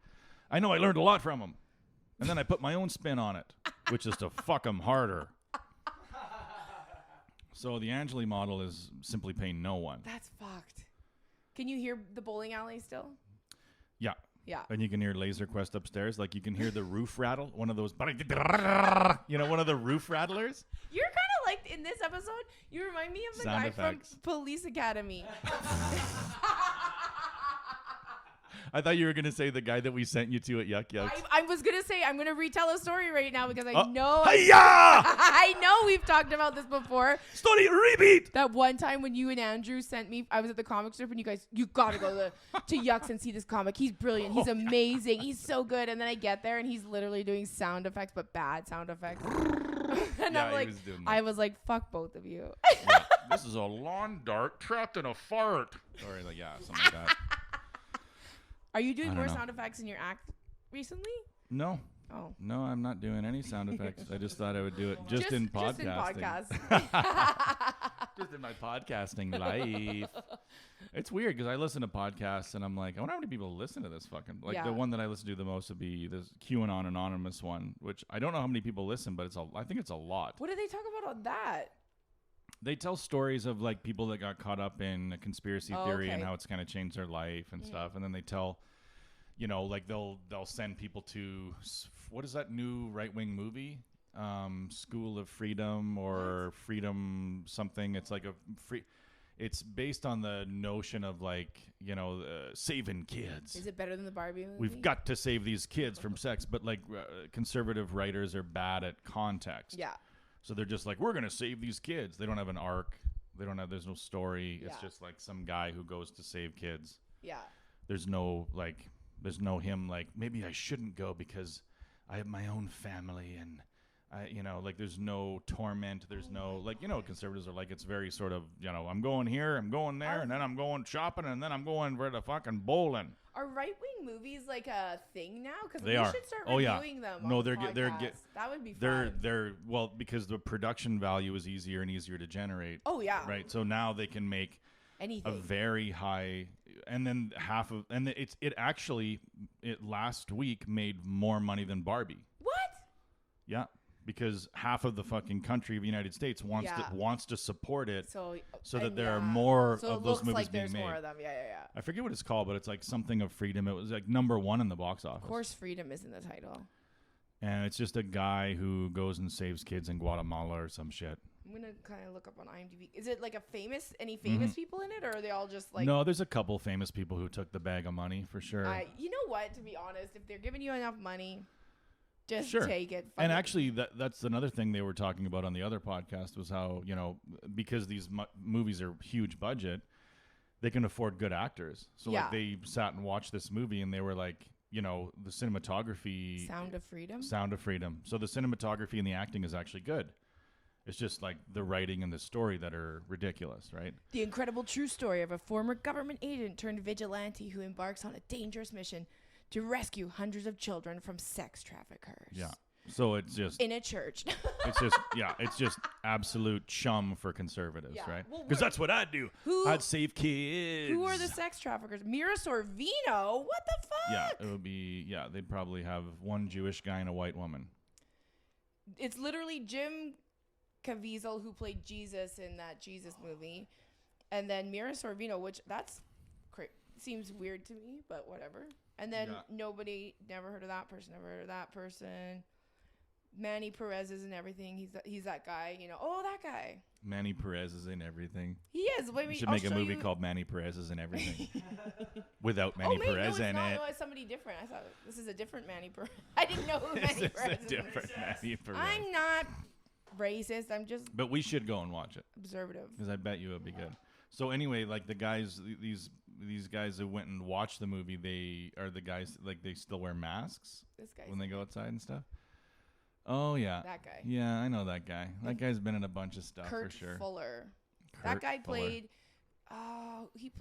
I know I learned a lot from them. And then I put my own spin on it, which is to fuck them harder. So the Angeli model is simply pay no one. That's fucked. Can you hear the bowling alley still? Yeah. Yeah. And you can hear Laser Quest upstairs. Like you can hear the roof rattle. One of those, one of the roof rattlers. You're kind of like in this episode. You remind me of the Sound guy effects. from Police Academy. I thought you were gonna say the guy that we sent you to at Yuck Yucks. I was gonna say I'm gonna retell a story right now because I know Hiya! I know we've talked about this before. Story repeat. That one time when you and Andrew sent me, I was at the comic strip and you gotta go to Yucks and see this comic. He's brilliant. He's amazing. He's so good. And then I get there and he's literally doing sound effects, but bad sound effects. And Yeah, I'm like, I was like, fuck both of you. Yeah, this is a lawn dart trapped in a fart. Or like, yeah, something like that. Are you doing I don't more know. sound effects in your act recently? No. Oh. No, I'm not doing any sound effects. I just thought I would do it just in podcasting. Just in my podcasting life. It's weird because I listen to podcasts and I'm like, I wonder how many people listen to this fucking. Like the one that I listen to the most would be this QAnon Anonymous one, which I don't know how many people listen, but I think it's a lot. What do they talk about on that? They tell stories of like people that got caught up in a conspiracy theory and how it's kind of changed their life and stuff. And then they tell, you know, like they'll send people to what is that new right-wing movie? School of Freedom or Freedom something. It's like it's based on the notion of like, you know, saving kids. Is it better than the Barbie movie? We've got to save these kids from sex, but like conservative writers are bad at context. Yeah. So they're just like, we're going to save these kids. They don't have an arc. There's no story. It's just like some guy who goes to save kids. Yeah. There's no him like, maybe I shouldn't go because I have my own family and I, you know, like there's no torment. There's no, like, you know, conservatives are like, it's very sort of, you know, I'm going here, I'm going there, and then I'm going shopping, and then I'm going for the fucking bowling. Are right-wing movies like a thing now? Because we They are. should start Oh, yeah. reviewing them. No, on they're the they're podcast. That would be fun. They're well, because the production value is easier and easier to generate. Oh yeah. Right. So now they can make anything. a very high, and then it last week made more money than Barbie. What? Yeah. Because half of the fucking country of the United States wants to support it, so that there are more of those movies like being there's made. More of them. Yeah. I forget what it's called, but it's like something of freedom. It was like #1 in the box office. Of course, freedom is in the title. And it's just a guy who goes and saves kids in Guatemala or some shit. I'm gonna kind of look up on IMDb. Is it like any famous people in it, or are they all just like? No, there's a couple famous people who took the bag of money for sure. You know what? To be honest, if they're giving you enough money, just Sure. take it. And actually, that's another thing they were talking about on the other podcast was how, you know, because these movies are huge budget, they can afford good actors. So like they sat and watched this movie and they were like, you know, the cinematography. Sound of Freedom. Sound of Freedom. So the cinematography and the acting is actually good. It's just like the writing and the story that are ridiculous, right? The incredible true story of a former government agent turned vigilante who embarks on a dangerous mission to rescue hundreds of children from sex traffickers. Yeah. So it's just in a church. it's just absolute chum for conservatives, right? Well, because that's what I'd do. I'd save kids. Who are the sex traffickers? Mira Sorvino? What the fuck? Yeah, it would be. Yeah, they'd probably have one Jewish guy and a white woman. It's literally Jim Caviezel who played Jesus in that Jesus movie, and then Mira Sorvino, which seems weird to me, but whatever. And then never heard of that person, never heard of that person. Manny Perez is in everything. He's that guy, you know. Oh, that guy. Manny Perez is in everything. He is. Wait, we should make a movie called Manny Perez is in everything. Without Manny Perez in it. It's somebody different. I thought this is a different Manny Perez. I didn't know who Manny Perez is. Different Manny Perez. I'm not racist. I'm just. But we should go and watch it. Observative. Because I bet you it'll be good. So anyway, like the guys, these guys who went and watched the movie, they are the guys like they still wear masks when they go outside and stuff. Oh yeah, that guy. Yeah, I know that guy. That guy's been in a bunch of stuff Kurt for sure. Fuller. That guy played. Oh, he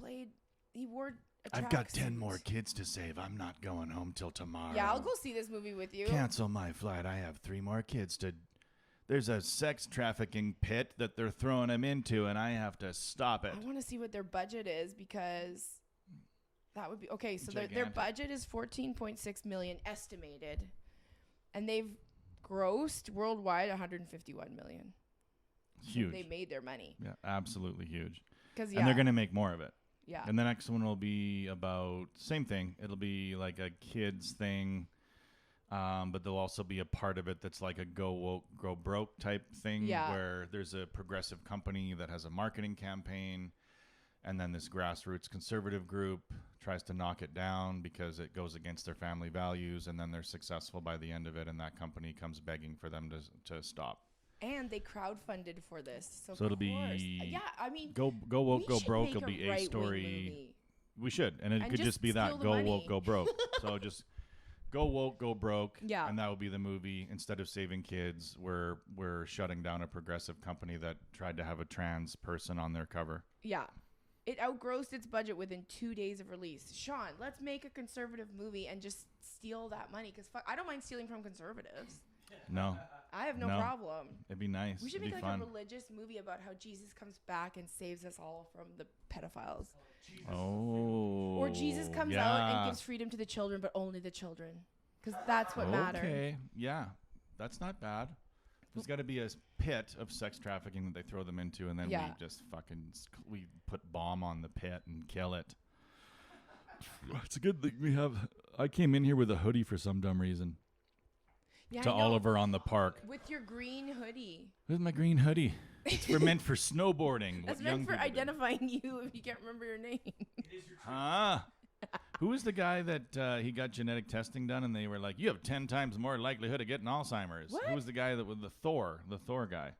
wore. I've got 10 more kids to save. I'm not going home till tomorrow. Yeah, I'll go see this movie with you. Cancel my flight. I have 3 more kids to. There's a sex trafficking pit that they're throwing him into, and I have to stop it. I want to see what their budget is because that would be okay. So their budget is $14.6 million estimated, and they've grossed worldwide $151 million. Huge. So they made their money. Yeah, absolutely huge. And they're gonna make more of it. Yeah. And the next one will be about same thing. It'll be like a kids thing. But there'll also be a part of it that's like a go woke, grow broke type thing where there's a progressive company that has a marketing campaign And then this grassroots conservative group tries to knock it down because it goes against their family values, and then they're successful by the end of it, and that company comes begging for them to stop. And they crowdfunded for this. So it'll of course. be Yeah, I mean, go woke, we go should broke. make It'll be a right-wing story. movie. We should, and it And could just be steal that the go money. woke, go broke. So just go woke, go broke. Yeah. And that would be the movie. Instead of saving kids, we're shutting down a progressive company that tried to have a trans person on their cover. Yeah. It outgrossed its budget within 2 days of release. Sean, let's make a conservative movie and just steal that money. Because I don't mind stealing from conservatives. No, I have no No. problem. it'd be nice. We should It'd make be like fun. a religious movie about how Jesus comes back and saves us all from the pedophiles. Oh. Or Jesus comes out and gives freedom to the children, but only the children. Because that's what matters. Okay, yeah, that's not bad. There's got to be a pit of sex trafficking that they throw them into, and then Yeah. we just we put bomb on the pit and kill it. It's a good thing we have. I came in here with a hoodie for some dumb reason. Yeah, To I know. Oliver on the park. With your green hoodie. Where's my green hoodie? It's meant for snowboarding. That's what young meant for people do. identifying you if you can't remember your name. Huh? Who was the guy that he got genetic testing done, and they were like, "You have 10 times more likelihood of getting Alzheimer's." What? Who was the guy that was the Thor guy?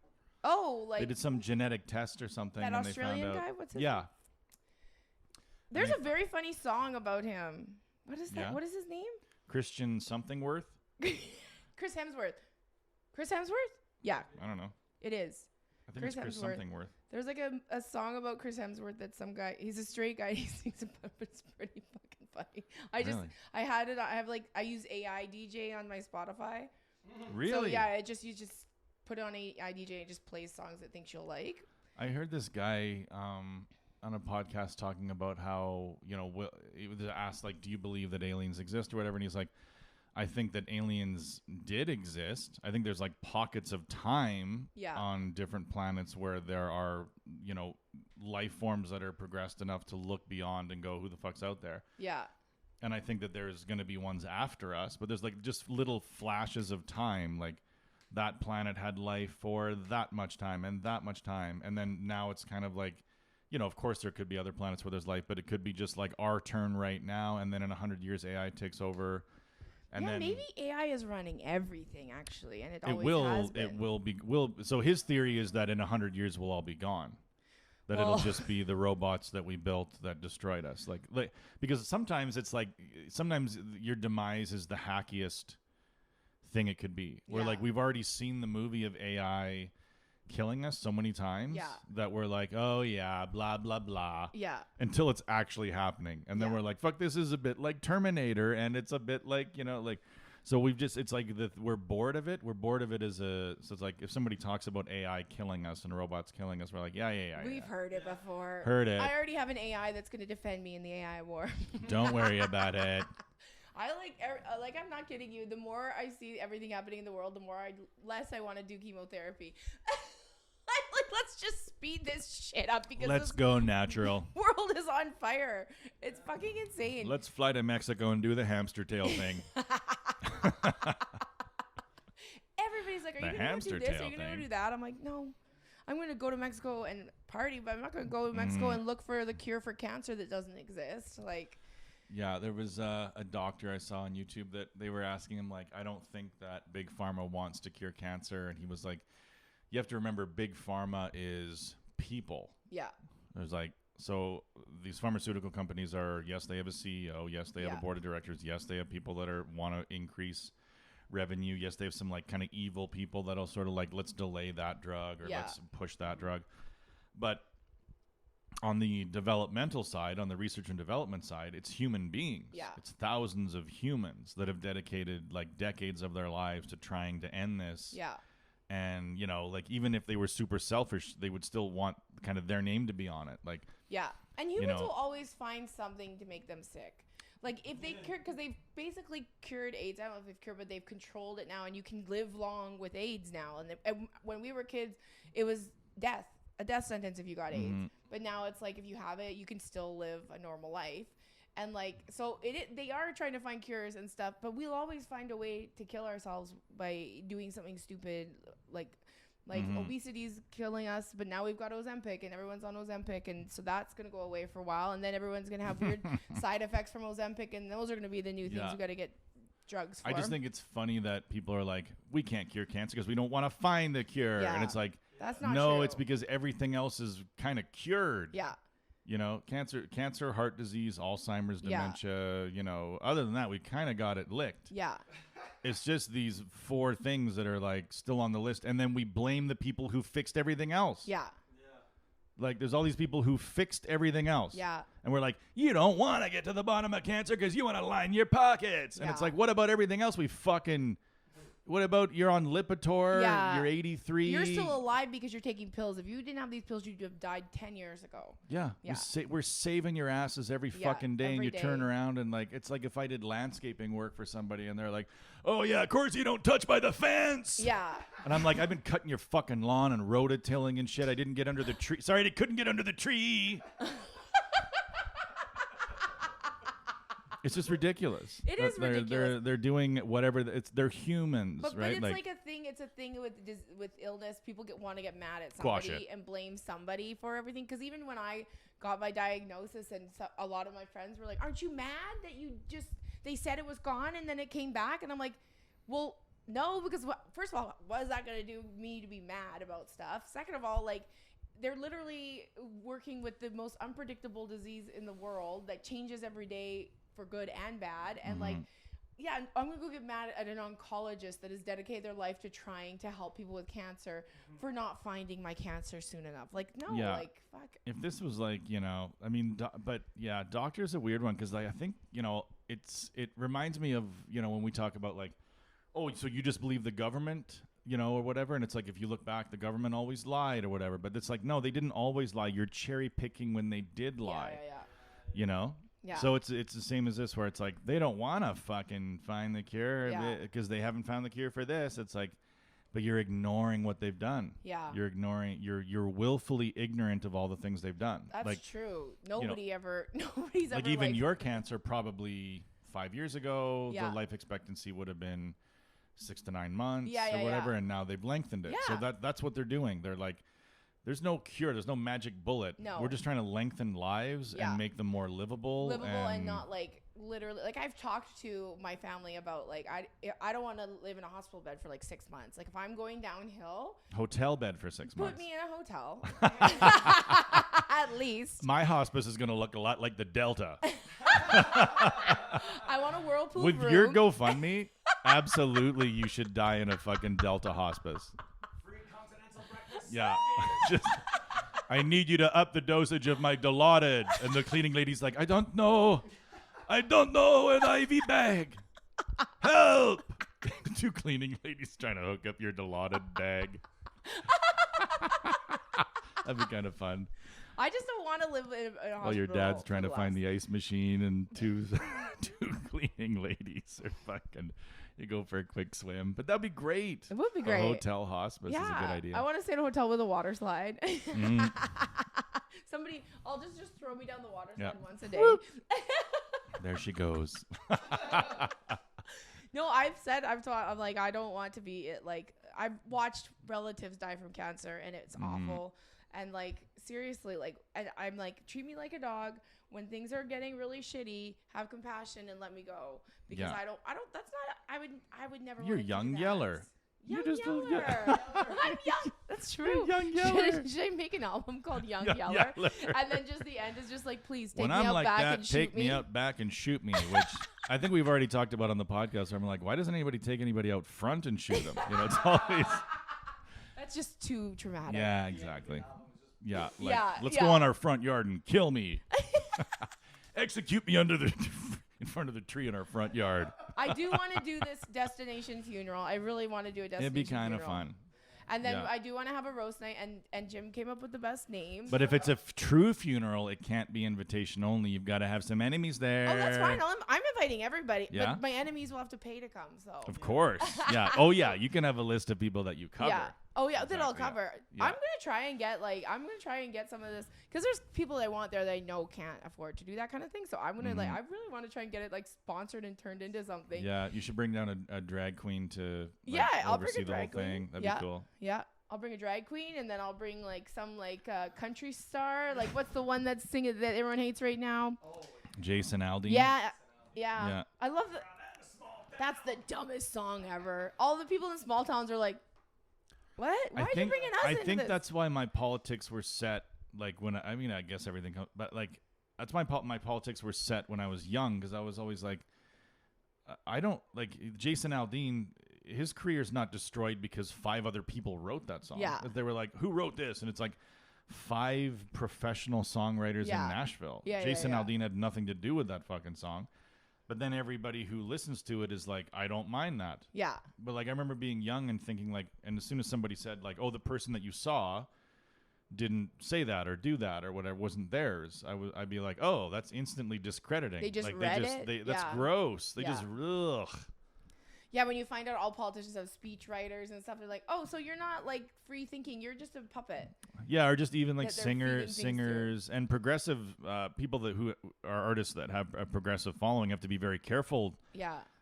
Oh, They like did some genetic test or something, that and Australian they found out. guy? What's his Yeah, name? There's they- a very funny song about him. What is that? Yeah? What is his name? Christian something worth. Chris Hemsworth. Chris Hemsworth? Yeah, I don't know. it is. I think Chris it's Chris Hemsworth. something worth. There's like a song about Chris Hemsworth that some guy, he's a straight guy, he sings about, but it's pretty fucking funny. Really? I use AI DJ on my Spotify. Really? So yeah, you just put it on AI DJ and it just plays songs that thinks you'll like. I heard this guy on a podcast talking about how, he was asked, like, do you believe that aliens exist or whatever? And he's like, I think that aliens did exist. I think there's like pockets of time Yeah. on different planets where there are, life forms that are progressed enough to look beyond and go, who the fuck's out there? Yeah. And I think that there's going to be ones after us, but there's like just little flashes of time, like that planet had life for that much time and that much time. And then now it's kind of like, of course there could be other planets where there's life, but it could be just like our turn right now. And then in 100 years, AI takes over. And then maybe AI is running everything actually, and it it always will, has been. it will be, so his theory is that in 100 years we'll all be gone. That it'll Well- just be the robots that we built that destroyed us. Like, because sometimes it's like, sometimes your demise is the hackiest thing it could be. Where Yeah. like we've already seen the movie of AI killing us so many times Yeah. that we're like, oh yeah, blah, blah, blah. Yeah. Until it's actually happening. And then Yeah. we're like, fuck, this is a bit like Terminator. And it's a bit like, so we've just, it's like we're bored of it. We're bored of it so it's like if somebody talks about AI killing us and robots killing us, we're like, yeah. We've heard it before. Heard it. I already have an AI that's going to defend me in the AI war. Don't worry about it. I'm not kidding you. The more I see everything happening in the world, the less I want to do chemotherapy. Let's just speed this shit up because Let's this go natural. world is on fire. It's fucking insane. Let's fly to Mexico and do the hamster tail thing. Everybody's like, are The you going to hamster do this? Are tail you going to thing. do that? I'm like, no. I'm going to go to Mexico and party, but I'm not going to go to Mexico and look for the cure for cancer that doesn't exist. Like, Yeah, there was a doctor I saw on YouTube that they were asking him, like, I don't think that Big Pharma wants to cure cancer. And he was like, you have to remember Big Pharma is people. yeah. There's like, so these pharmaceutical companies are, yes, they have a CEO. Yes, they have Yeah. a board of directors. Yes, they have people that want to increase revenue. Yes, they have some like kind of evil people that'll sort of like, let's delay that drug or Yeah. let's push that drug. But on the developmental side, on the research and development side, it's human beings. Yeah. It's thousands of humans that have dedicated like decades of their lives to trying to end this. Yeah. And, like even if they were super selfish, they would still want kind of their name to be on it. Like, Yeah. And humans know- will always find something to make them sick. Like if they cure, because they've basically cured AIDS. I don't know if they've cured, but they've controlled it now, and you can live long with AIDS now. And when we were kids, it was a death sentence if you got AIDS. Mhm. But now it's like if you have it, you can still live a normal life. And like so, they are trying to find cures and stuff, but we'll always find a way to kill ourselves by doing something stupid, like Like obesity's killing us, but now we've got Ozempic and everyone's on Ozempic, and so that's gonna go away for a while, and then everyone's gonna have weird side effects from Ozempic, and those are gonna be the new things we gotta get drugs for. I just think it's funny that people are like, we can't cure cancer because we don't want to find the cure, and it's like, that's not no, true. it's because everything else is kind of cured. Yeah. You know, cancer, heart disease, Alzheimer's, dementia, you know, other than that, we kind of got it licked. Yeah. It's just these 4 things that are like still on the list. And then we blame the people who fixed everything else. Yeah. Like there's all these people who fixed everything else. Yeah. And we're like, you don't want to get to the bottom of cancer because you want to line your pockets. And it's like, what about everything else what about you're on Lipitor, you're 83. You're still alive because you're taking pills. If you didn't have these pills, you'd have died 10 years ago. Yeah. We're saving your asses every fucking day, and you turn around and like, it's like if I did landscaping work for somebody and they're like, oh yeah, of course you don't touch by the fence. Yeah. And I'm like, I've been cutting your fucking lawn and rototilling and shit. I didn't get under the tree. Sorry, I couldn't get under the tree. It's just ridiculous. It is ridiculous. They're doing whatever. They're humans, but right? But it's like a thing. It's a thing with illness. People want to get mad at somebody and blame somebody for everything. Because even when I got my diagnosis, and a lot of my friends were like, "Aren't you mad that they said it was gone and then it came back?" And I'm like, "Well, no, because first of all, what is that going to do me to be mad about stuff? Second of all, like." They're literally working with the most unpredictable disease in the world that changes every day for good and bad. And like, yeah, I'm going to go get mad at an oncologist that has dedicated their life to trying to help people with cancer for not finding my cancer soon enough. Like, no, like, fuck. If this was like, you know, I mean, but yeah, doctor's a weird one because like, I think, you know, it reminds me of, you know, when we talk about like, oh, so you just believe the government? You know, or whatever. And it's like, if you look back, the government always lied or whatever. But it's like, no, they didn't always lie. You're cherry picking when they did lie. Yeah. You know? Yeah. So it's the same as this, where it's like, they don't want to fucking find the cure because they haven't found the cure for this. It's like, but you're ignoring what they've done. Yeah. You're ignoring, you're willfully ignorant of all the things they've done. That's like, true. Nobody's ever like even your cancer probably 5 years ago, the life expectancy would have been 6 to 9 months or whatever, and now they've lengthened it. So that's what they're doing. They're like, there's no cure, there's no magic bullet. No. We're just trying to lengthen lives and make them more livable. And not like literally, like I've talked to my family about like, I don't want to live in a hospital bed for like 6 months. Like if I'm going downhill, hotel bed for 6 months. Put me in a hotel. At least. My hospice is going to look a lot like the Delta. I want a whirlpool With room. your GoFundMe, absolutely you should die in a fucking Delta hospice. Free continental breakfast. Yeah. Just, I need you to up the dosage of my Dilaudid. And the cleaning lady's like, I don't know an IV bag. Help. 2 cleaning ladies trying to hook up your Dilaudid bag. That'd be kind of fun. I just don't want to live in a hospital. While your dad's trying to find the ice machine and two cleaning ladies are fucking, you go for a quick swim. But that'd be great. It would be great. A hotel hospice is a good idea. I want to stay in a hotel with a water slide. Somebody, I'll just throw me down the water slide once a day. There she goes. No, I'm like, I don't want to be it. Like, I've watched relatives die from cancer and it's awful. And like, seriously, like, I'm like, treat me like a dog. When things are getting really shitty, have compassion and let me go. Because I would never. You're young yeller. Young Yeller. I'm young. That's true. Young Yeller. Should I make an album called Young Yeller? And then just the end is just like, please take when me I'm out like back that, and take shoot me. me out back and shoot me, which I think we've already talked about on the podcast. Where I'm like, why doesn't anybody take anybody out front and shoot them? You know, it's always. That's just too traumatic. Yeah, exactly. Yeah, like, Yeah, let's yeah. go on our front yard and kill me. Execute me in front of the tree in our front yard. I do want to do this destination funeral. I really want to do a destination It'd be kind of funeral. fun. And then Yeah. I do want to have a roast night, and Jim came up with the best name. But if it's a true funeral, it can't be invitation only. You've got to have some enemies there. Oh, that's fine. I'm inviting everybody. Yeah? But my enemies will have to pay to come. So. Of course. Yeah. Oh, yeah. You can have a list of people that you cover. Yeah. Oh yeah, that I'll Exactly, yeah. cover. Yeah. I'm gonna try and get some of this because there's people I want there that I know can't afford to do that kind of thing. So I'm gonna I really want to try and get it like sponsored and turned into something. Yeah. You should bring down a drag queen to Yeah, I'll bring oversee a the whole drag queen. thing. That'd Yeah. be cool. Yeah. I'll bring a drag queen, and then I'll bring like some like country star. Like what's the one that's singing that everyone hates right now? Jason Aldean. Yeah. I love the. That's the dumbest song ever. All the people in small towns are like, "What? Why are you bringing us into this?" I think that's why my politics were set. Like when I guess everything, but like that's my politics were set when I was young, because I was always like, I don't like Jason Aldean. His career's not destroyed because 5 other people wrote that song. Yeah. They were like, who wrote this? And it's like 5 professional songwriters in Nashville. Jason Aldean had nothing to do with that fucking song. But then everybody who listens to it is like, I don't mind that. Yeah. But like I remember being young and thinking like, and as soon as somebody said like, oh, the person that you saw didn't say that or do that or whatever wasn't theirs, I'd be like, oh, that's instantly discrediting. They just like, read it? That's gross. They just ugh. Yeah, when you find out all politicians have speech writers and stuff, they're like, oh, so you're not like free thinking, you're just a puppet. Yeah, or just even like That they're singers and progressive people who are artists that have a progressive following have to be very careful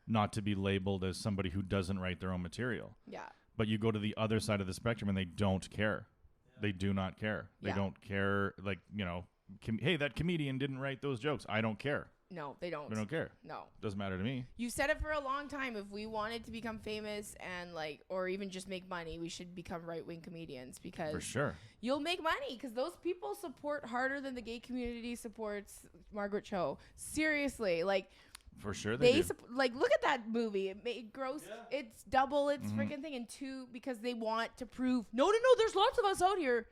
not to be labeled as somebody who doesn't write their own material. Yeah. But you go to the other side of the spectrum and they don't care. They do not care. They don't care. Like, you know, hey, that comedian didn't write those jokes. I don't care. No, they don't. They don't care. No. Doesn't matter to me. You said it for a long time. If we wanted to become famous and like, or even just make money, we should become right-wing comedians, because For sure. you'll make money, because those people support harder than the gay community supports Margaret Cho. Seriously, like. For sure they do. Like, look at that movie. It made gross. Yeah. It's double its freaking thing. And 2, because they want to prove, no, there's lots of us out here.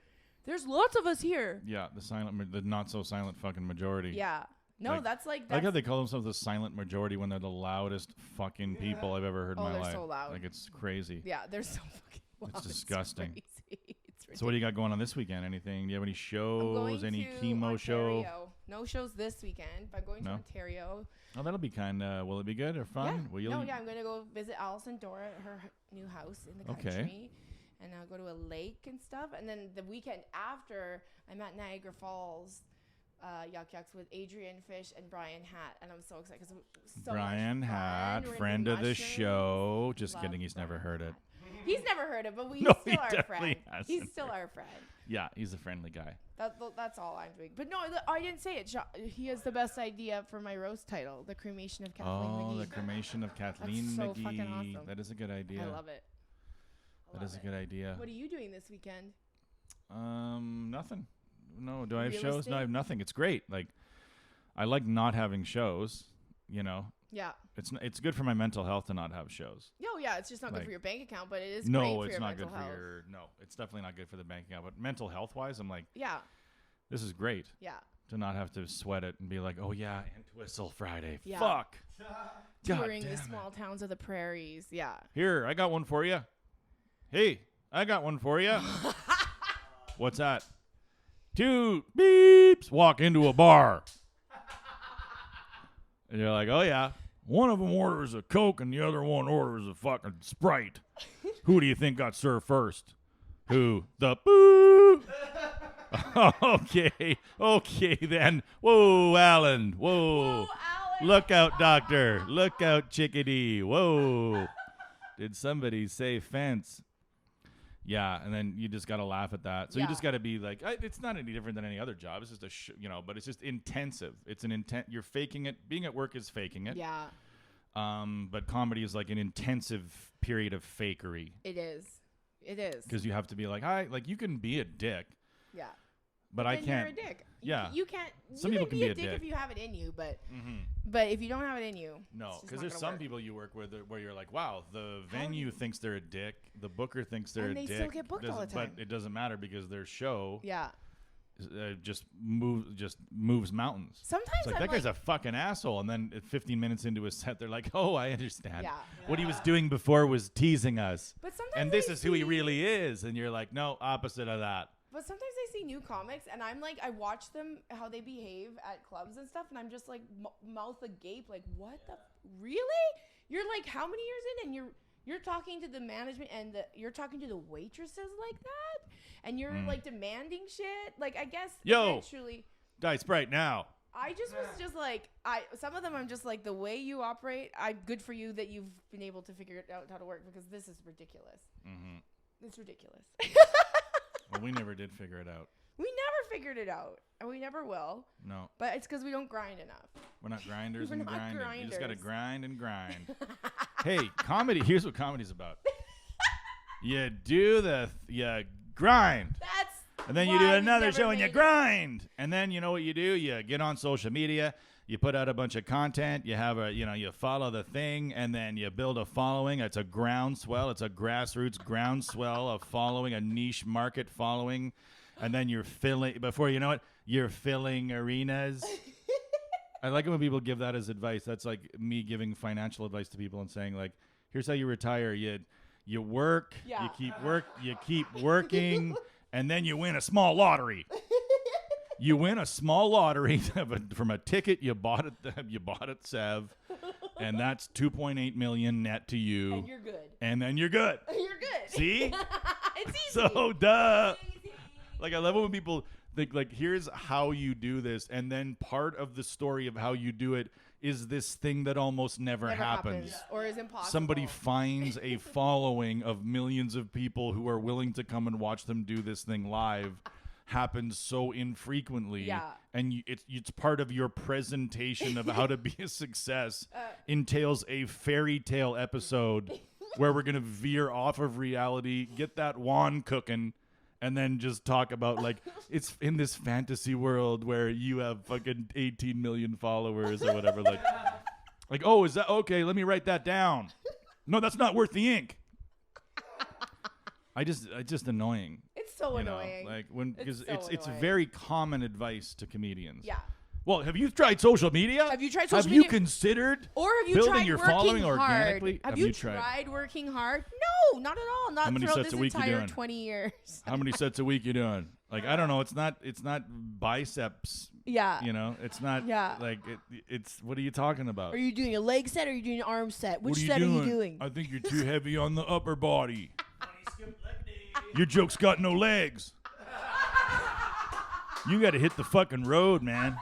There's lots of us here. Yeah, the not so silent fucking majority. Yeah. No, like, that's like. I like how they call themselves the silent majority when they're the loudest fucking people I've ever heard in my life. They're so loud. Like, it's crazy. Yeah, they're so fucking loud. It's disgusting. It's So what do you got going on this weekend? Anything? Do you have any shows? Any chemo Ontario. show? No shows this weekend, but I'm going to Ontario. Oh, that'll be kind of. Will it be good or fun? Yeah. I'm going to go visit Alison Dora at her new house in the country. And I'll go to a lake and stuff. And then the weekend after, I'm at Niagara Falls. Yuck Yucks with Adrian Fish and Brian Hatt, and I'm so excited because so Brian Hatt, friend of the show. Just kidding, he's never heard it. He's never heard it, but he's still our friend. He's still our friend. Yeah, he's a friendly guy. That's all I'm doing. But no, I didn't say it. He has the best idea for my roast title, The Cremation of Kathleen McGee. Oh, The Cremation of Kathleen McGee. That's so fucking awesome. That is a good idea. I love it. That is a good idea. What are you doing this weekend? Nothing. No, do I have shows? No, I have nothing. It's great. Like, I like not having shows, you know. Yeah. It's good for my mental health to not have shows. No, yeah, it's just not good for your bank account, but it is great for your mental health. No, it's not good for your. No, it's definitely not good for the bank account. But mental health wise, I'm like, this is great. Yeah. To not have to sweat it and be like, oh yeah, Entwistle Friday. Yeah. Fuck. Touring the small towns of the prairies. Yeah. Here, I got one for you. Hey, I got one for you. What's that? 2 beeps walk into a bar. And you're like, oh, yeah. One of them orders a Coke and the other one orders a fucking Sprite. Who do you think got served first? Who? The boo. Okay, then. Whoa, Alan. Whoa. Look out, doctor. Look out, chickadee. Whoa. Did somebody say fence? Yeah, and then you just got to laugh at that. So you just got to be like, it's not any different than any other job. It's just but it's just intensive. It's an you're faking it. Being at work is faking it. Yeah. But comedy is like an intensive period of fakery. It is. Because you have to be like, you can be a dick. Yeah. But I can't. You're a dick. Yeah. You can't. Some people can be a dick if you have it in you, but if you don't have it in you, no. Because there's some people you work with where you're like, wow, the venue thinks they're a dick, the booker thinks they're a dick. And they still get booked all the time. But it doesn't matter because their show, yeah, just moves mountains. Sometimes it's like, that guy's a fucking asshole, and then 15 minutes into a set, they're like, oh, I understand. Yeah. What he was doing before was teasing us. But sometimes and this is who he really is, and you're like, no, opposite of that. But sometimes I see new comics, and I'm like, I watch them, how they behave at clubs and stuff, and I'm just like, mouth agape, like, what the, really? You're like, how many years in, and you're talking to the management, and you're talking to the waitresses like that, and you're like demanding shit, like, I guess eventually. Diet Sprite now. I just was just like, some of them I'm just like, the way you operate, good for you that you've been able to figure it out how to work, because this is ridiculous. Mm-hmm. It's ridiculous. Well, we never did figure it out. We never figured it out, and we never will. No. But it's because we don't grind enough. We're not grinders We're and not grinders. You just got to grinders. grind and grind. Hey, comedy. Here's what comedy's about. You grind. That's And then you why do we've another never show and you made it. grind. And then you know what you do? You get on social media. You put out a bunch of content. You have you follow the thing, and then you build a following. It's a groundswell. It's a grassroots groundswell of following, a niche market following. And then you're filling, before you know it, you're filling arenas. I like it when people give that as advice. That's like me giving financial advice to people and saying, like, here's how you retire. You work, Yeah. you keep working, and then you win a small lottery. You win a small lottery from a ticket you bought at Sev, and that's $2.8 million net to you. And you're good. And then you're good. You're good. See? It's easy. So duh. It's easy. Like, I love it when people think, like, here's how you do this, and then part of the story of how you do it is this thing that almost never happens. or is impossible. Somebody finds a following of millions of people who are willing to come and watch them do this thing live. Happens so infrequently, and it's part of your presentation of how to be a success. Entails a fairy tale episode where we're gonna veer off of reality, get that wand cooking, and then just talk about, like, it's in this fantasy world where you have fucking 18 million followers or whatever. Like, oh, is that okay? Let me write that down. No, that's not worth the ink. It's just annoying. It's so You know, annoying. like because so it's annoying. very common advice to comedians. Yeah. Well, have you tried social media? Have you tried social Have media? you considered Or have you building tried your working following hard? organically? Have you tried working hard? No, not at all. Not How many throughout sets this a week you entire doing? 20 years. How many sets a week you doing? Like, I don't know. It's not biceps. Yeah. You know, it's not like it's. What are you talking about? Are you doing a leg set or are you doing an arm set? What Which are you set doing? are you doing? I think you're too heavy on the upper body. Your joke's got no legs. You got to hit the fucking road, man.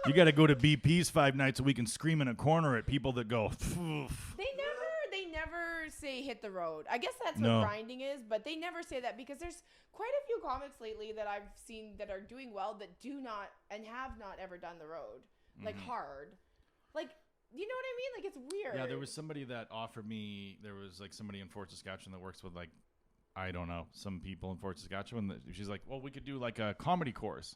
You got to go to BP's 5 nights a week and scream in a corner at people that go, "Phew." They never say hit the road. I guess that's No. what grinding is, but they never say that because there's quite a few comics lately that I've seen that are doing well that do not and have not ever done the road. Like hard. Like, you know what I mean? Like, it's weird. Yeah, there was somebody that offered me, there was like somebody in Fort Saskatchewan that works with, like, I don't know, some people in Fort Saskatchewan. She's like, well, we could do like a comedy course.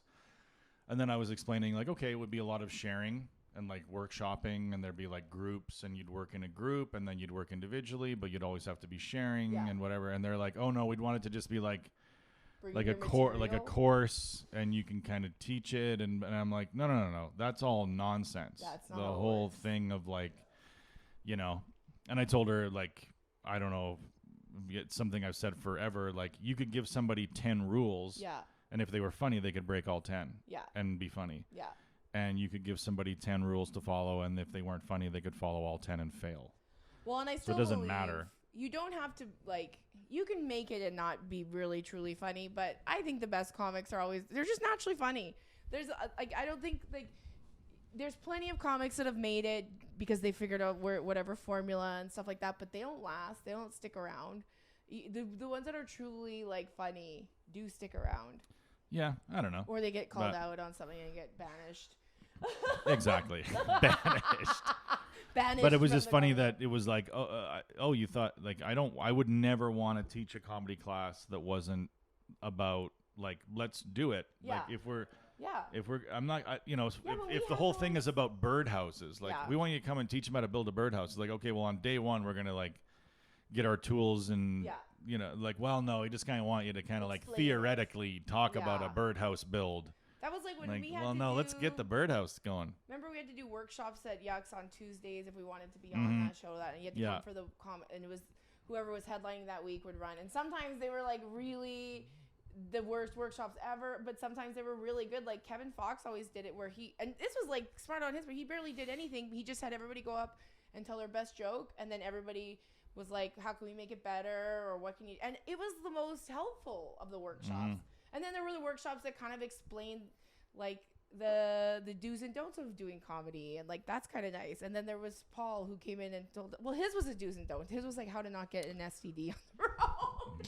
And then I was explaining, like, okay, it would be a lot of sharing and like workshopping, and there'd be like groups, and you'd work in a group and then you'd work individually, but you'd always have to be sharing and whatever. And they're like, oh no, we'd want it to just be like a course, and you can kind of teach it. And I'm like, no, that's all nonsense. That's not the how it whole works. thing of, like, you know. And I told her, like, I don't know, it's something I've said forever. Like, you could give somebody 10 rules. Yeah. And if they were funny, they could break all 10 Yeah. and be funny. Yeah. And you could give somebody 10 rules to follow, and if they weren't funny, they could follow all 10 and fail. Well, and I still it doesn't believe matter. You don't have to, like, you can make it and not be really truly funny, but I think the best comics are always, they're just naturally funny. There's like, I don't think, like, there's plenty of comics that have made it because they figured out whatever formula and stuff like that, but they don't last. They don't stick around. The ones that are truly, like, funny do stick around. Yeah, I don't know. Or they get called out on something and get banished. Exactly. Banished. Banished. But it was from just the funny comedy. that it was like, you thought, like, I would never want to teach a comedy class that wasn't about, like, let's do it. Yeah. Like, if we're, Yeah. I'm not, but we if the have whole thing those- is about birdhouses, like, Yeah. we want you to come and teach them how to build a birdhouse. It's like, okay, well, on day one, we're going to, like, get our tools and, you know, like, well, no, we just kind of want you to kind of, like, Explain it. theoretically talk about a Yeah. birdhouse build. That was like when Like, we had well, to no, do, let's get the birdhouse going. Remember we had to do workshops at Yucks on Tuesdays if we wanted to be Mhm. on that show, and you had to Yeah. come for the and it was whoever was headlining that week would run. And sometimes they were like really the worst workshops ever, but sometimes they were really good. Like Kevin Fox always did it where and this was like smart on his, but he barely did anything. He just had everybody go up and tell their best joke, and then everybody was like, how can we make it better, or what can you, and it was the most helpful of the workshops. And then there were the workshops that kind of explained like the do's and don'ts of doing comedy, and like that's kind of nice. And then there was Paul who came in and told, well, his was a do's and don'ts. His was like how to not get an STD on the road.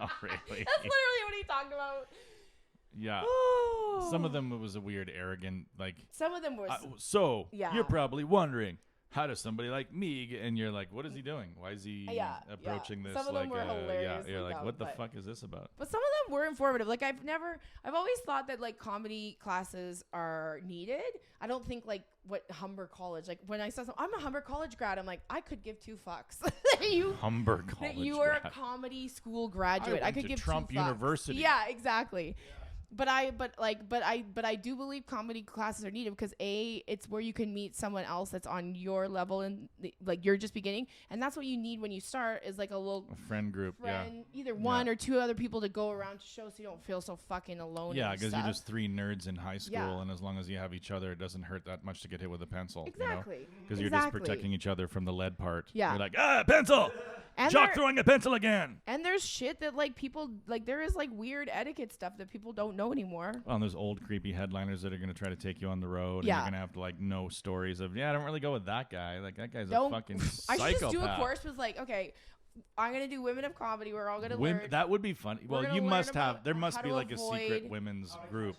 Oh, really? That's literally what he talked about. Yeah. Some of them, it was a weird, arrogant, like. Some of them were. Yeah. You're probably wondering, how does somebody like me get, and you're like, what is he doing? Why is he approaching this? Some of them were hilarious. You're like, what the fuck is this about? But some of them were informative. Like I've always thought that like comedy classes are needed. I don't think like what Humber College, like when I saw I'm a Humber College grad, I'm like, I could give two fucks. Humber College that you are a comedy school graduate. I could give Trump 2 fucks. University. Yeah, exactly. But I do believe comedy classes are needed because it's where you can meet someone else that's on your level and like you're just beginning, and that's what you need when you start is like a friend group, either one or two other people to go around to show so you don't feel so fucking alone. Yeah, because you're just 3 nerds in high school, and as long as you have each other, it doesn't hurt that much to get hit with a pencil. Exactly. Because you're just protecting each other from the lead part. Yeah. You're like, pencil. And Jock throwing a pencil again. And there's shit that like people like there is like weird etiquette stuff that people don't know anymore. Well, and there's old creepy headliners that are going to try to take you on the road. Yeah. And you're going to have to like know stories of, I don't really go with that guy. Like that guy's a fucking psychopath. I should just do a course with like, okay, I'm going to do Women of Comedy. We're all going to learn. That would be funny. Well, you must have, there must be like a secret women's group.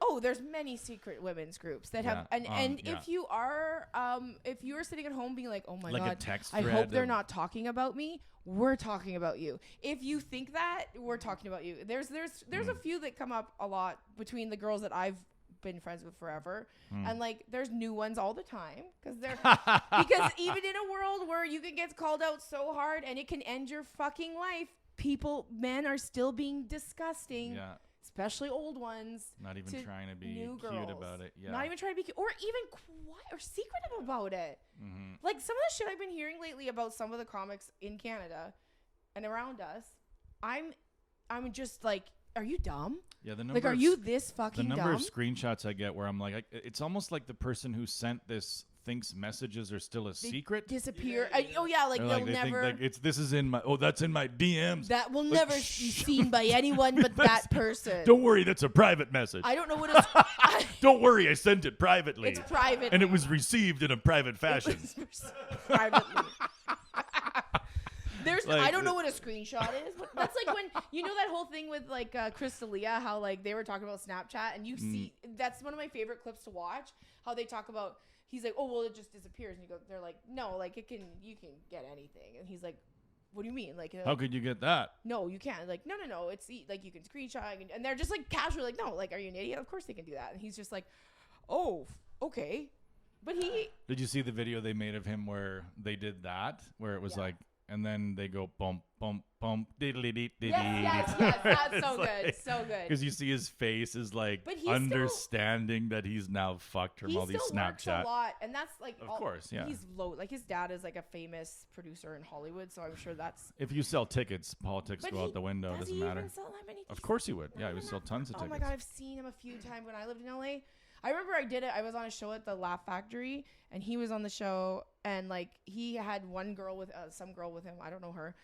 Oh, there's many secret women's groups that have, if you are sitting at home being like, oh my God, I hope they're not talking about me. We're talking about you. If you think that, we're talking about you. There's a few that come up a lot between the girls that I've been friends with forever, and like there's new ones all the time because even in a world where you can get called out so hard and it can end your fucking life, men are still being disgusting. Yeah. Especially old ones. Not even trying to be cute about it. Yeah. Not even trying to be cute or even quiet or secretive about it. Mm-hmm. Like some of the shit I've been hearing lately about some of the comics in Canada and around us, I'm just like, are you dumb? Yeah, the number are you this fucking dumb? The number of screenshots I get where I'm like, it's almost like the person who sent this thinks messages are still a secret. Disappear. Yeah. Like they'll never. This is in my. Oh, that's in my DMs. That will never be seen by anyone but that person. Don't worry, that's a private message. I don't know what it's. Don't worry, I sent it privately. It's private, and it was received in a private fashion. Privately. I don't know what a screenshot is. But that's like when that whole thing with like Crystalia, how like they were talking about Snapchat, and you see that's one of my favorite clips to watch. How they talk about. He's like, oh, well, it just disappears. And they're like, no, like you can get anything. And he's like, what do you mean? Like, how could you get that? No, you can't. Like, no. It's like you can screenshot. And they're just like casually like, no, like, are you an idiot? Of course they can do that. And he's just like, oh, okay. But did you see the video they made of him where they did that? Where it was like, and then they go bump, bump, bump, diddly dee dee. Yes, that's so good, so good. Because you see his face is like understanding that he's now fucked from all these Snapchat. He still works a lot, and that's like, of course, yeah. He's low. Like his dad is like a famous producer in Hollywood, so I'm sure that's. If you sell tickets, politics go out the window. Doesn't matter. Even sell that many tickets? Of course he would. Yeah, he would sell tons of tickets. Oh my God, I've seen him a few times when I lived in LA. I remember I did it. I was on a show at the Laugh Factory, and he was on the show, and like he had one girl with some girl with him. I don't know her,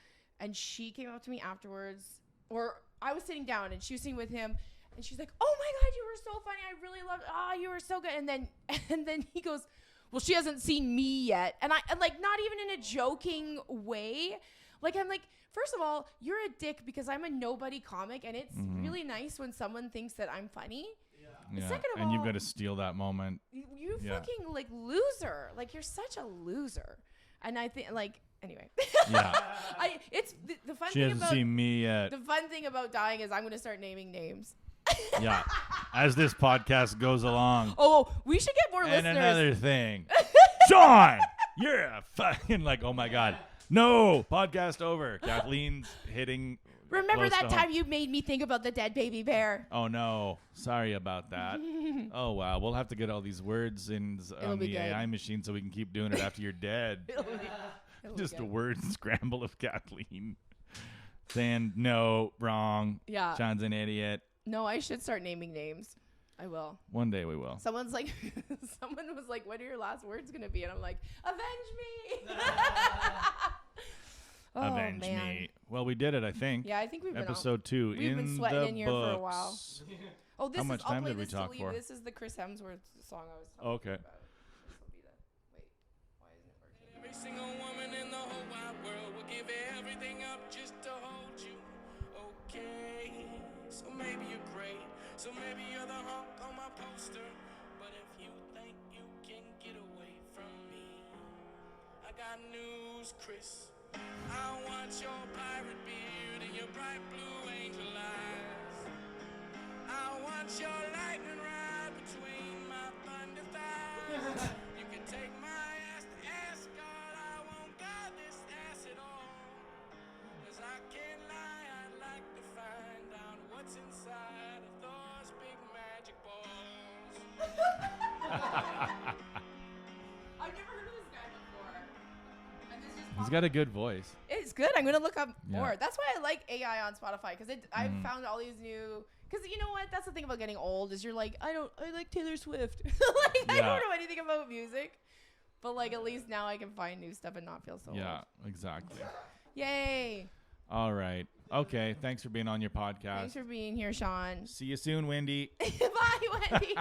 and she came up to me afterwards, or I was sitting down, and she was sitting with him, and she's like, "Oh my God, you were so funny! I really loved. You were so good." And then he goes, "Well, she hasn't seen me yet," and like not even in a joking way. Like I'm like, first of all, you're a dick because I'm a nobody comic, and it's really nice when someone thinks that I'm funny. Yeah. Second of all, you've got to steal that moment. You fucking like loser. Like you're such a loser. And I think like anyway. Yeah. It's the fun she thing hasn't about seen me yet. The fun thing about dying is I'm going to start naming names. Yeah. As this podcast goes along. Oh, we should get more listeners. And another thing. Sean, you're a fucking like, oh my God. No, podcast over. Kathleen's hitting. Remember that time you made me think about the dead baby bear? Oh, no. Sorry about that. Oh, wow. We'll have to get all these words on the AI machine so we can keep doing it after you're dead. Just a word scramble of Kathleen saying, no, wrong. Yeah. Sean's an idiot. No, I should start naming names. I will. One day we will. Someone was like, what are your last words going to be? And I'm like, avenge me. Avenge me. Well, we did it, I think. Yeah, I think we've been episode 2 we've been sweating in here for a while. Oh, how much time did we talk for? This is the Chris Hemsworth song I was talking about. This will be the wait. Why isn't it working? Every single woman in the whole wide world will give everything up just to hold you. So maybe you're the hunk on my poster. But if you think you can get away from me, I got news, Chris. I want your pirate beard and your bright blue angel eyes. I want your lightning rod between my thunder thighs. You can take my ass to Asgard, I won't guard this ass at all. 'Cause I can't lie, I'd like to find out what's inside of those big magic balls. I've never heard of this guy before. And this just He's got a good voice. It's good. I'm gonna look up Yeah. more. That's why I like AI on Spotify because I've found all these new. Because you know what? That's the thing about getting old is you're like I like Taylor Swift. Like I Yeah. don't know anything about music, but like at least now I can find new stuff and not feel so Yeah, old. exactly. Yay! All right. Okay. Thanks for being on your podcast. Thanks for being here, Sean. See you soon, Wendy. Bye, Wendy.